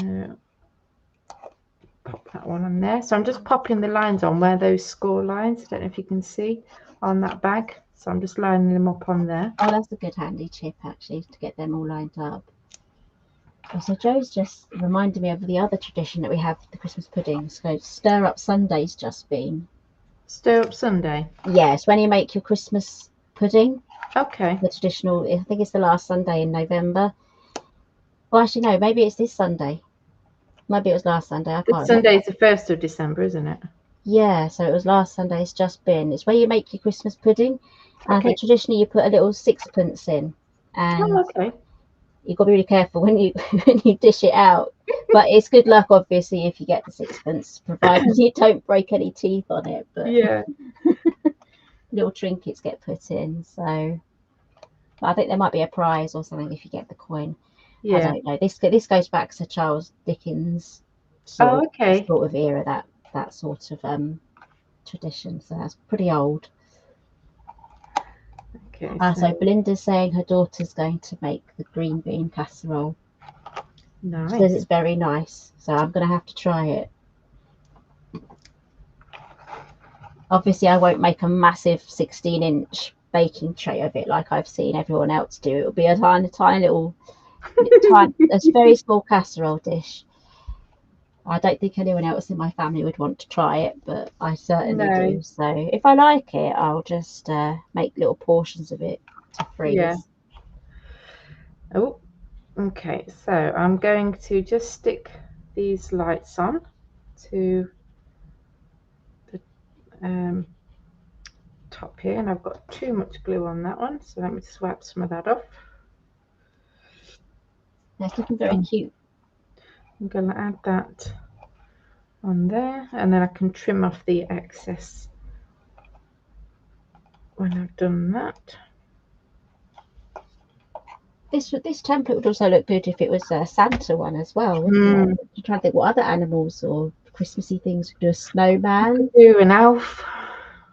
pop that one on there. So I'm just popping the lines on where those score lines, I don't know if you can see on that bag. So I'm just lining them up on there. Oh, that's a good handy tip actually, to get them all lined up. Oh, so Jo's just reminded me of the other tradition that we have for the Christmas pudding. So stir up Sunday's just been. Stir up Sunday? Yes, when you make your Christmas pudding. Okay. The traditional, I think it's the last Sunday in November. Well, actually, no, maybe it's this Sunday. Maybe it was last Sunday. I can't remember. Sunday is the 1st of December, isn't it? Yeah, so it was last Sunday. It's just been. It's where you make your Christmas pudding. And I think traditionally you put a little sixpence in. And you've got to be really careful when you dish it out. But it's good luck, obviously, if you get the sixpence, provided you don't break any teeth on it. But little trinkets get put in. So I think there might be a prize or something if you get the coin. I don't know. This goes back to Charles Dickens sort of era, that sort of tradition. So that's pretty old. Okay. So Belinda's saying her daughter's going to make the green bean casserole. Nice. She says it's very nice. So I'm going to have to try it. Obviously, I won't make a massive 16-inch baking tray of it like I've seen everyone else do. It'll be a tiny little, a very small casserole dish. I don't think anyone else in my family would want to try it, but I certainly do. So if I like it, I'll just make little portions of it to freeze. Yeah. Oh, okay. So I'm going to just stick these lights on to the top here, and I've got too much glue on that one, so let me just wipe some of that off. That's looking very cute. I'm going to add that on there, and then I can trim off the excess when I've done that. This template would also look good if it was a Santa one as well, wouldn't it? I'm trying to think what other animals or Christmassy things. We could do a snowman. Do an elf.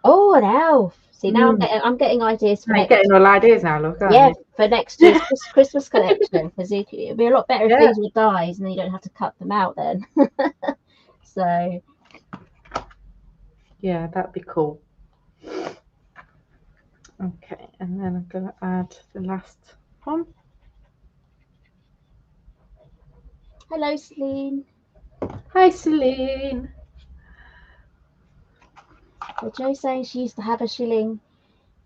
Oh, an elf. See, now I'm getting ideas for I'm getting all ideas now, look, aren't you? for next year's Christmas collection. Because it'd be a lot better if Yeah. these were dies and then you don't have to cut them out then. So yeah, that'd be cool. Okay, and then I'm going to add the last one. hello, Celine. Hi, Celine. So Jo's saying she used to have a shilling,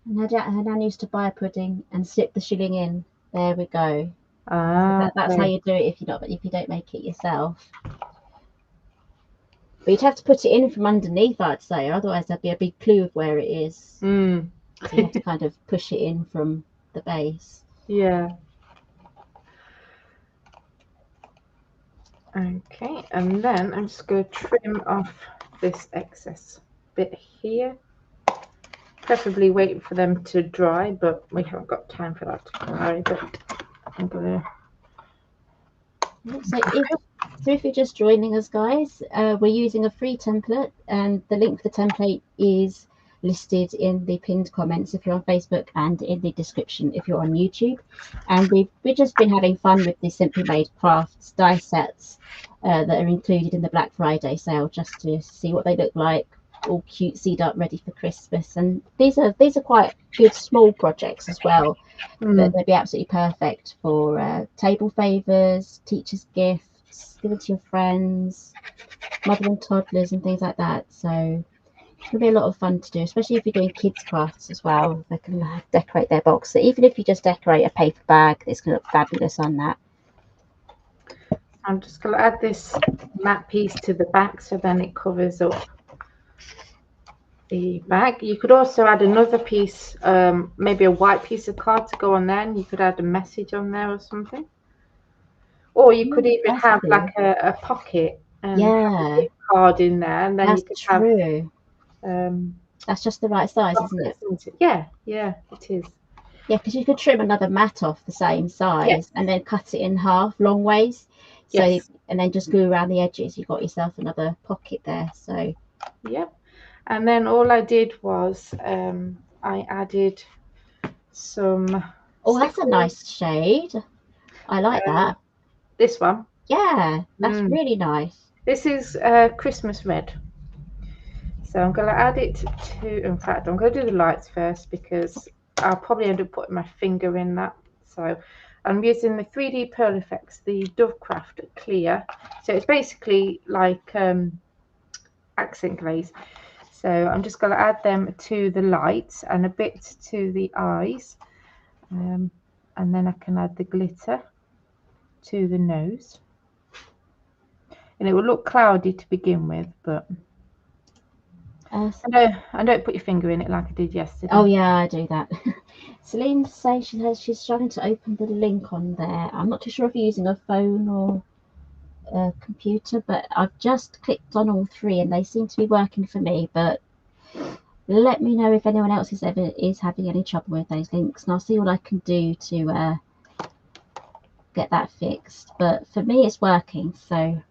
and her nan used to buy a pudding and slip the shilling in. There we go. Ah, That's okay. how you do it if you don't make it yourself. But you'd have to put it in from underneath, I'd say. Otherwise, there'd be a big clue of where it is. So you have to kind of push it in from the base. Yeah. Okay, and then I'm just going to trim off this excess bit here. Preferably wait for them to dry, but we haven't got time for that to dry. But I'm going to. So if you're just joining us, guys, we're using a free template, and the link for the template is listed in the pinned comments if you're on Facebook and in the description if you're on YouTube. And we've just been having fun with the Simply Made Crafts die sets that are included in the Black Friday sale, just to see what they look like, all cutesied up, ready for Christmas. And these are quite good small projects as well. But they'd be absolutely perfect for table favours, teachers' gifts, give it to your friends, mother and toddlers and things like that. So it'll be a lot of fun to do, especially if you're doing kids' crafts as well. They can decorate their box. So even if you just decorate a paper bag, it's going to look fabulous on that. I'm just going to add this matte piece to the back so then it covers up the bag. You could also add another piece, maybe a white piece of card to go on there, and you could add a message on there or something. Or you could even have like a pocket and have a card in there, and then you could have. That's just the right size, isn't it? Yeah, it is. Yeah, because you could trim another mat off the same size and then cut it in half long ways. So and then just glue around the edges. You've got yourself another pocket there. So yep. And then all I did was I added some. Oh, that's a nice shade. I like that. This one. Yeah, that's really nice. This is Christmas red. So I'm going to add it to, in fact, I'm going to do the lights first because I'll probably end up putting my finger in that. So I'm using the 3D Pearl Effects, the Dovecraft Clear. So it's basically like accent glaze. So I'm just going to add them to the lights and a bit to the eyes. And then I can add the glitter to the nose. And it will look cloudy to begin with, but I don't put your finger in it like I did yesterday. Oh yeah, I do that. Celine says she's struggling to open the link on there. I'm not too sure if you're using a phone or a computer, but I've just clicked on all three and they seem to be working for me. But let me know if anyone else is having any trouble with those links, and I'll see what I can do to get that fixed. But for me, it's working. So.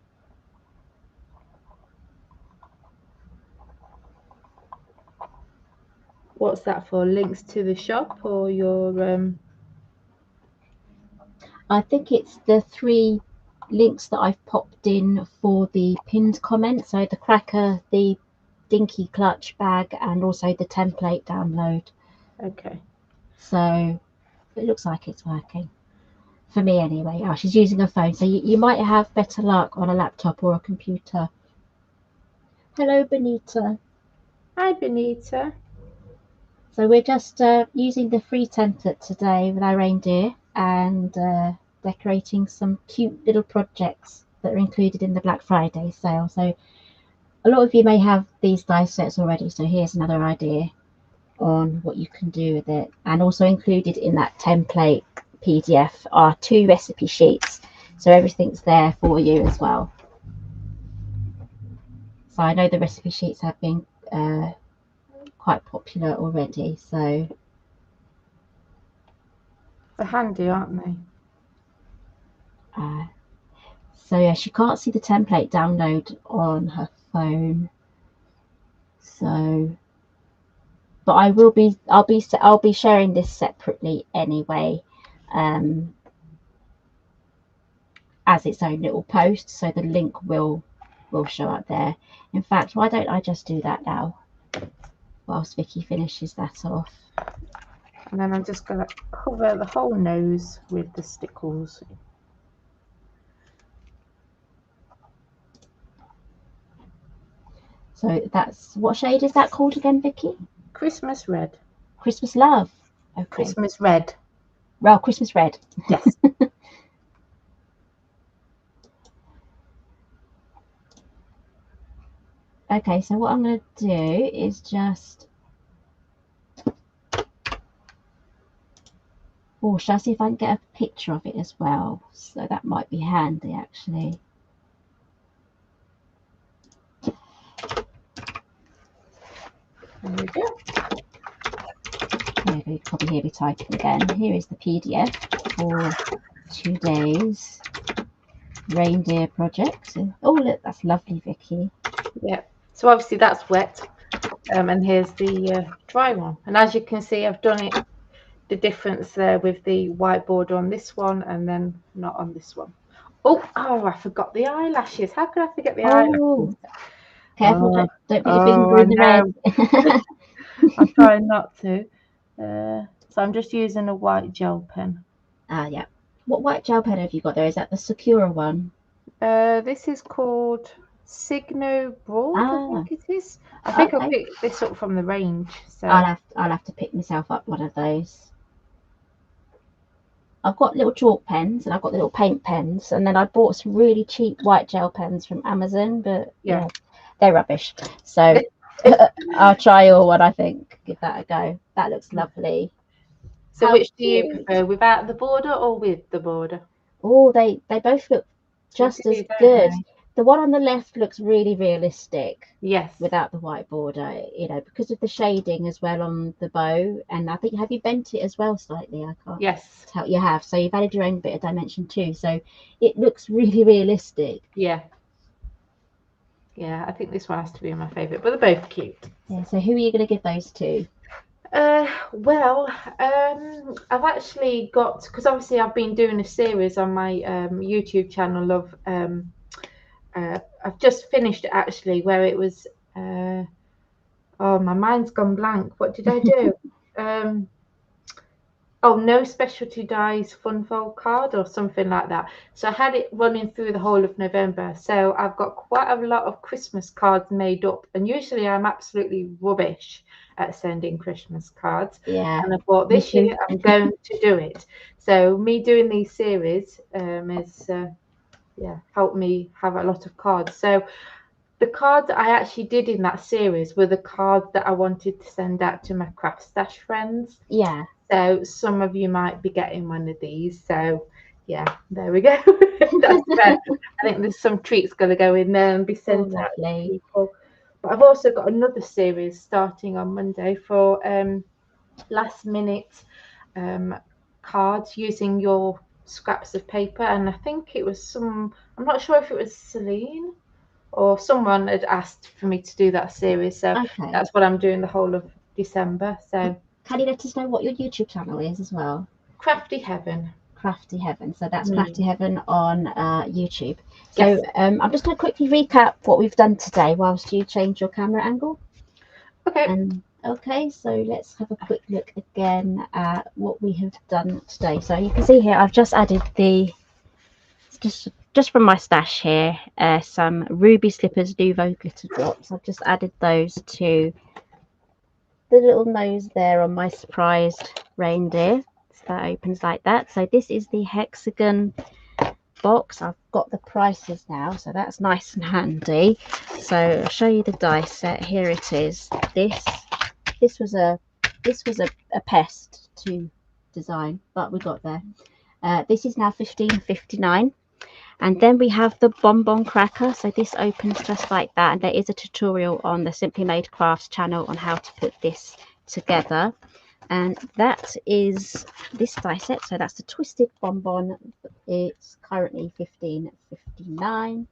What's that for? Links to the shop or your I think it's the 3 links that I've popped in for the pinned comment. So the cracker, the Dinky clutch bag, and also the template download. Okay. So it looks like it's working. For me anyway. Oh, she's using a phone. So you might have better luck on a laptop or a computer. Hello, Benita. Hi, Benita. So we're just using the free template today with our reindeer and decorating some cute little projects that are included in the Black Friday sale. So a lot of you may have these die sets already. So here's another idea on what you can do with it. And also included in that template PDF are 2 recipe sheets. So everything's there for you as well. So I know the recipe sheets have been quite popular already. So they're handy, aren't they? So yeah, she can't see the template download on her phone. So but I'll be sharing this separately anyway, as its own little post, so the link will show up there. In fact, why don't I just do that now whilst Vicky finishes that off. And then I'm just going to cover the whole nose with the stickles. So that's, what shade is that called again, Vicky? Christmas red. Christmas love. Okay. Christmas red. Well, Christmas red. Yes. Okay, so what I'm going to do is just... Oh, shall I see if I can get a picture of it as well? So that might be handy, actually. There we go. There we probably hear me typing again. Here is the PDF for today's reindeer project. Oh, look, that's lovely, Vicky. Yeah. So obviously that's wet. And here's the dry one. And as you can see, I've done it, the difference there with the white border on this one and then not on this one. Oh, I forgot the eyelashes. How could I forget the eyelashes? Careful, don't put your finger in the red. I'm trying not to. So I'm just using a white gel pen. Yeah. What white gel pen have you got there? Is that the Sakura one? This is called Signo Broad, I think it is. I think I picked this up from the range. So I'll have to pick myself up one of those. I've got little chalk pens and I've got little paint pens, and then I bought some really cheap white gel pens from Amazon, but yeah they're rubbish. So I'll try your one, I think. Give that a go. That looks lovely. So which do you prefer, without the border or with the border? Oh, they both look just as good. The one on the left looks really realistic. Yes. Without the white border, you know, because of the shading as well on the bow. And I think, have you bent it as well slightly? I can't. Yes. Tell. You have. So you've added your own bit of dimension too. So it looks really realistic. Yeah. Yeah, I think this one has to be my favourite, but they're both cute. Yeah. So who are you going to give those to? Well, I've actually got, because obviously I've been doing a series on my YouTube channel of I've just finished it actually, where it was oh, my mind's gone blank. What did I do? Oh, no specialty dies fun fold card or something like that. So I had it running through the whole of November. So I've got quite a lot of Christmas cards made up, and usually I'm absolutely rubbish at sending Christmas cards. Yeah. And I thought this year I'm going to do it. So me doing these series has helped me have a lot of cards. So the cards I actually did in that series were the cards that I wanted to send out to my craft stash friends. Yeah. So some of you might be getting one of these. So yeah, there we go. That's fair. I think there's some treats going to go in there and be sent out to people. But I've also got another series starting on Monday for last minute cards using your scraps of paper. And I think it was I'm not sure if it was Celine or someone had asked for me to do that series. So that's what I'm doing the whole of December. So can you let us know what your YouTube channel is as well? Crafty Heaven. Crafty Heaven. So that's Crafty Heaven on YouTube. So I'm just going to quickly recap what we've done today whilst you change your camera angle. Okay. Okay, so let's have a quick look again at what we have done today. So you can see here I've just added just from my stash here, some Ruby Slippers Nouveau glitter drops. I've just added those to the little nose there on my surprised reindeer. So that opens like that. So this is the Hexagon box. I've got the prices now, so that's nice and handy. So I'll show you the die set. Here it is. This was a pest to design, but we got there. This is now $15.59. And then we have the bonbon cracker. So this opens just like that. And there is a tutorial on the Simply Made Crafts channel on how to put this together. And that is this die set. So that's the twisted bonbon. It's currently $15.59.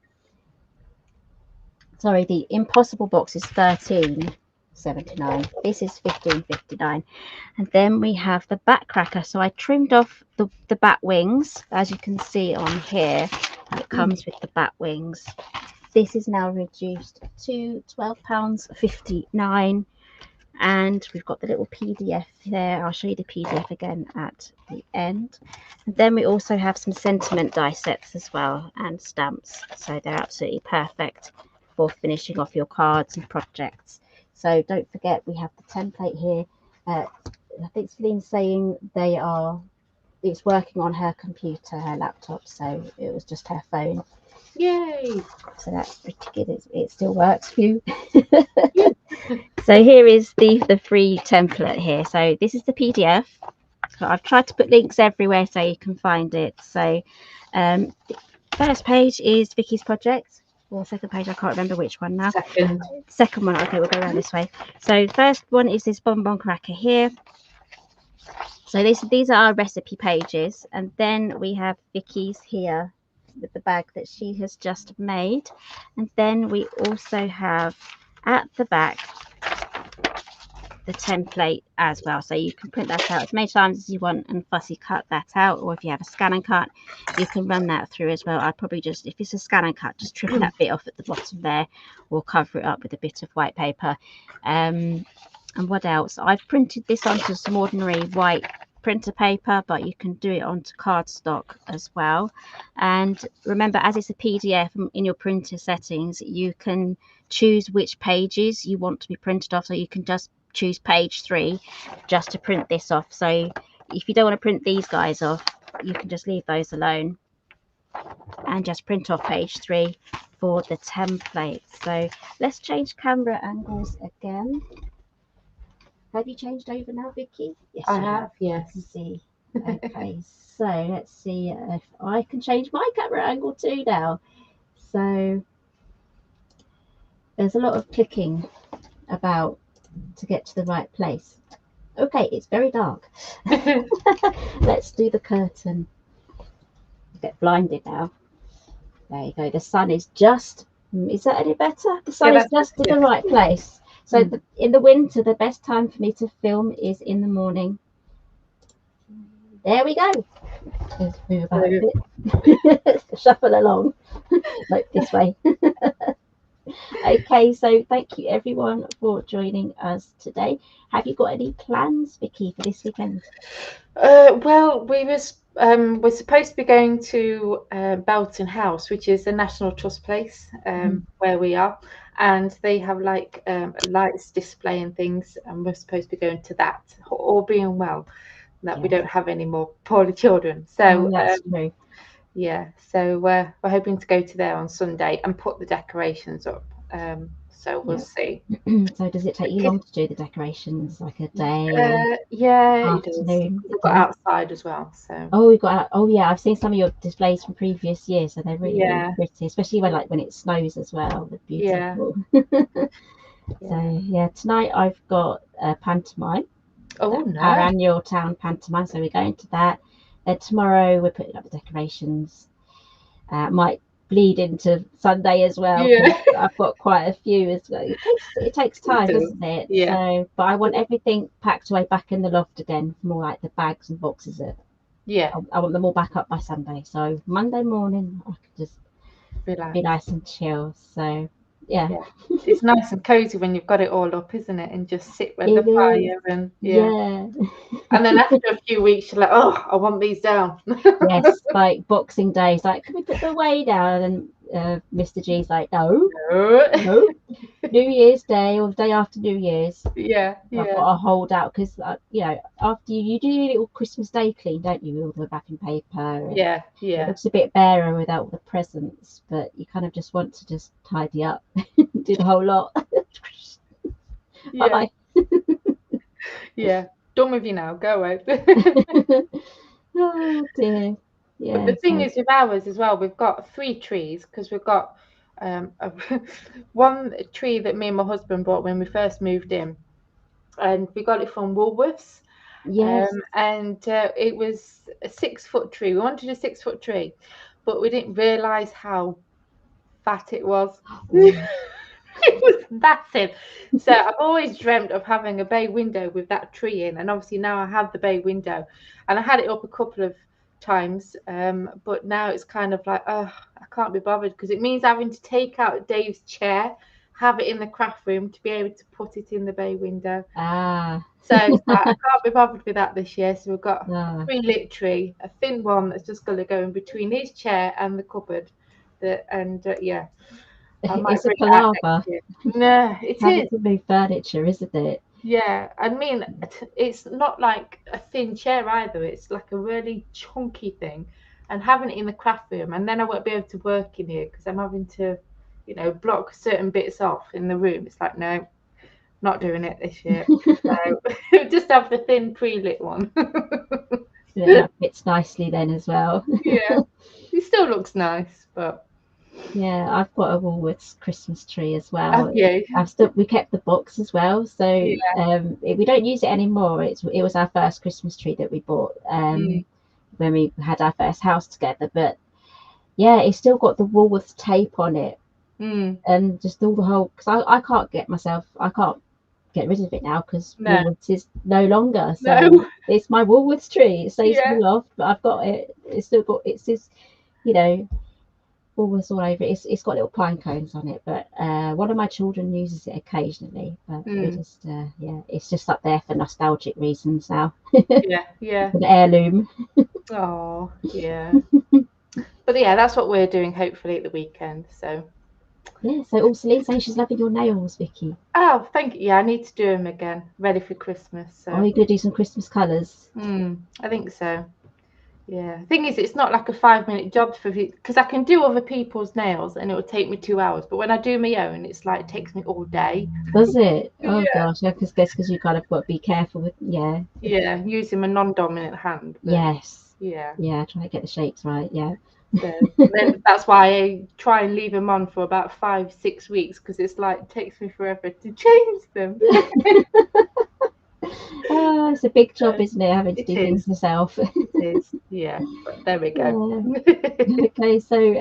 Sorry, the impossible box is $13. £14.79. This is £15.59. And then we have the bat cracker. So I trimmed off the bat wings, as you can see on here. It comes with the bat wings. This is now reduced to £12.59. And we've got the little PDF there. I'll show you the PDF again at the end. And then we also have some sentiment die sets as well, and stamps. So they're absolutely perfect for finishing off your cards and projects. So don't forget, we have the template here. I think Celine's saying it's working on her computer, her laptop, so it was just her phone. Yay! So that's pretty good. It still works for you. So here is the free template here. So this is the PDF. So I've tried to put links everywhere so you can find it. So first page is Vicky's project. Or second page, I can't remember which one now. Second one. Okay, we'll go around this way. So first one is this bonbon cracker here. So these are our recipe pages, and then we have Vicky's here with the bag that she has just made, and then we also have at the back the template as well, so you can print that out as many times as you want and fussy cut that out, or if you have a scan and cut, you can run that through as well. I'd probably just, if it's a scan and cut, just trim that bit off at the bottom there, or cover it up with a bit of white paper. And what else? I've printed this onto some ordinary white printer paper, but you can do it onto cardstock as well. And remember, as it's a PDF, in your printer settings you can choose which pages you want to be printed off, so you can just choose page 3 just to print this off. So if you don't want to print these guys off, you can just leave those alone and just print off page 3 for the template. So let's change camera angles again. Have you changed over now, Vicky? Yes, I have. Yes. I can see. Okay, so let's see if I can change my camera angle too now. So there's a lot of clicking about to get to the right place. Okay, it's very dark. Let's do the curtain. Get blinded now. There you go. The sun is just, is that any better? The sun is just in the right place. So in the winter, the best time for me to film is in the morning. There we go. Let's move about a bit. Shuffle along. Like this way. Okay, so thank you everyone for joining us today. Have you got any plans, Vicky, for this weekend? Well, we're supposed to be going to Belton House, which is a National Trust place where we are, and they have like lights display and things, and we're supposed to be going to that, all being well, that we don't have any more poorly children. So that's true. Yeah, so we're hoping to go to there on Sunday and put the decorations up. So we'll see. So does it take you long to do the decorations, like a day? Yeah, it does. We've got outside as well. So we've got out. Oh yeah, I've seen some of your displays from previous years, so they're really pretty, especially when it snows as well. They're beautiful. So yeah, tonight I've got a pantomime. Oh no! Our annual town pantomime. So we're going to that. Then tomorrow we're putting up the decorations. Might bleed into Sunday as well. Yeah. I've got quite a few as well. It takes time, doesn't it? Yeah. So, but I want everything packed away back in the loft again, more like the bags and boxes. I want them all back up by Sunday. So Monday morning I can just be nice and chill. So yeah. It's nice and cozy when you've got it all up, isn't it? And just sit with the fire and and then after a few weeks you're like, oh, I want these down. Yes, like Boxing Day, it's like, can we put them way down? And Mr. G's like, no. New Year's Day or the day after New Year's. I've got to hold out because after you do your little Christmas Day clean, don't you, with all the wrapping paper? It looks a bit barer without all the presents, but you kind of just want to just tidy up, do the whole lot. Bye bye. Done with you now. Go away. Oh dear. Yeah. But the thing is with ours as well, we've got 3 trees because we've got one tree that me and my husband bought when we first moved in, and we got it from Woolworths. Yes. And it was a 6-foot tree. We wanted a 6-foot tree, but we didn't realise how fat it was. It was massive. So I've always dreamt of having a bay window with that tree in, and obviously now I have the bay window, and I had it up a couple of times, but now it's kind of like, oh, I can't be bothered because it means having to take out Dave's chair, have it in the craft room to be able to put it in the bay window. So it's like, I can't be bothered with that this year. So we've got a pre-lit tree, a thin one that's just going to go in between his chair and the cupboard. Yeah. It's a palaver. No, it having is. to move furniture, isn't it? Yeah, I mean, it's not like a thin chair either. It's like a really chunky thing, and having it in the craft room, and then I won't be able to work in here because I'm having to, block certain bits off in the room. It's like, no, not doing it this year. So just have the thin pre-lit one. Yeah, that fits nicely then as well. Yeah, it still looks nice, but. Yeah, I've got a Woolworths Christmas tree as well. Yeah. We kept the box as well, so we don't use it anymore. It was our first Christmas tree that we bought when we had our first house together. But yeah, it's still got the Woolworths tape on it, and just all the whole. Because I can't get rid of it now because Woolworths is no longer. So it's my Woolworths tree. It stays in the loft, but I've got it. It's still got Woolworths all over it. It's got little pine cones on it, but one of my children uses it occasionally. But we just it's just up there for nostalgic reasons now. Yeah. An heirloom. Oh, yeah. But yeah, that's what we're doing hopefully at the weekend. So so Celine saying she's loving your nails, Vicky. Oh, thank you. Yeah, I need to do them again, ready for Christmas. So you're gonna do some Christmas colours? I think so. Yeah. The thing is, it's not like a 5-minute job for me because I can do other people's nails and it will take me 2 hours. But when I do my own, it's like it takes me all day. Does it? Oh gosh, because you kind of got to be careful with using a non-dominant hand. Yes. Yeah. Trying to get the shapes right. Yeah. So then that's why I try and leave them on for about 5-6 weeks because it's like it takes me forever to change them. Oh, it's a big job, isn't it? Having to do things yourself. It is, yeah. But there we go. Okay, so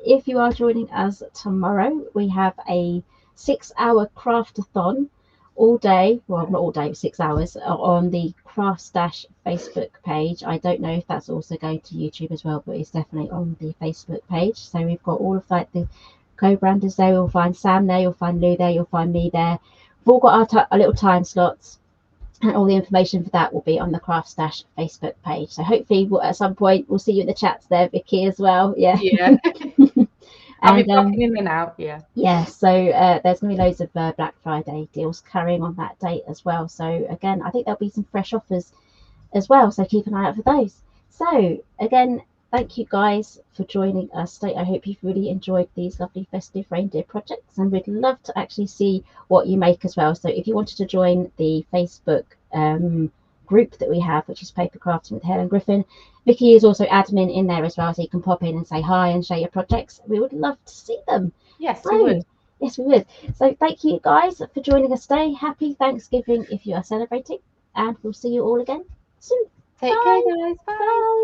if you are joining us tomorrow, we have a 6-hour craftathon all day. Well, not all day, 6 hours on the Craft Stash Facebook page. I don't know if that's also going to YouTube as well, but it's definitely on the Facebook page. So we've got all of the co-branders there. You'll find Sam there. You'll find Lou there. You'll find me there. We've all got our little time slots. And all the information for that will be on the Craft Stash Facebook page. So hopefully at some point we'll see you in the chats there, Vicky, as well. Yeah. I'll be popping in and out. Yeah. So there's going to be loads of Black Friday deals carrying on that date as well. So again, I think there'll be some fresh offers as well. So keep an eye out for those. So again, thank you guys for joining us today. I hope you've really enjoyed these lovely festive reindeer projects, and we'd love to actually see what you make as well. So if you wanted to join the Facebook group that we have, which is Papercrafting with Helen Griffin, Vicki is also admin in there as well, so you can pop in and say hi and share your projects. We would love to see them. Yes, we would. Yes, we would. So thank you guys for joining us today. Happy Thanksgiving if you are celebrating, and we'll see you all again soon. Take care, guys. Bye.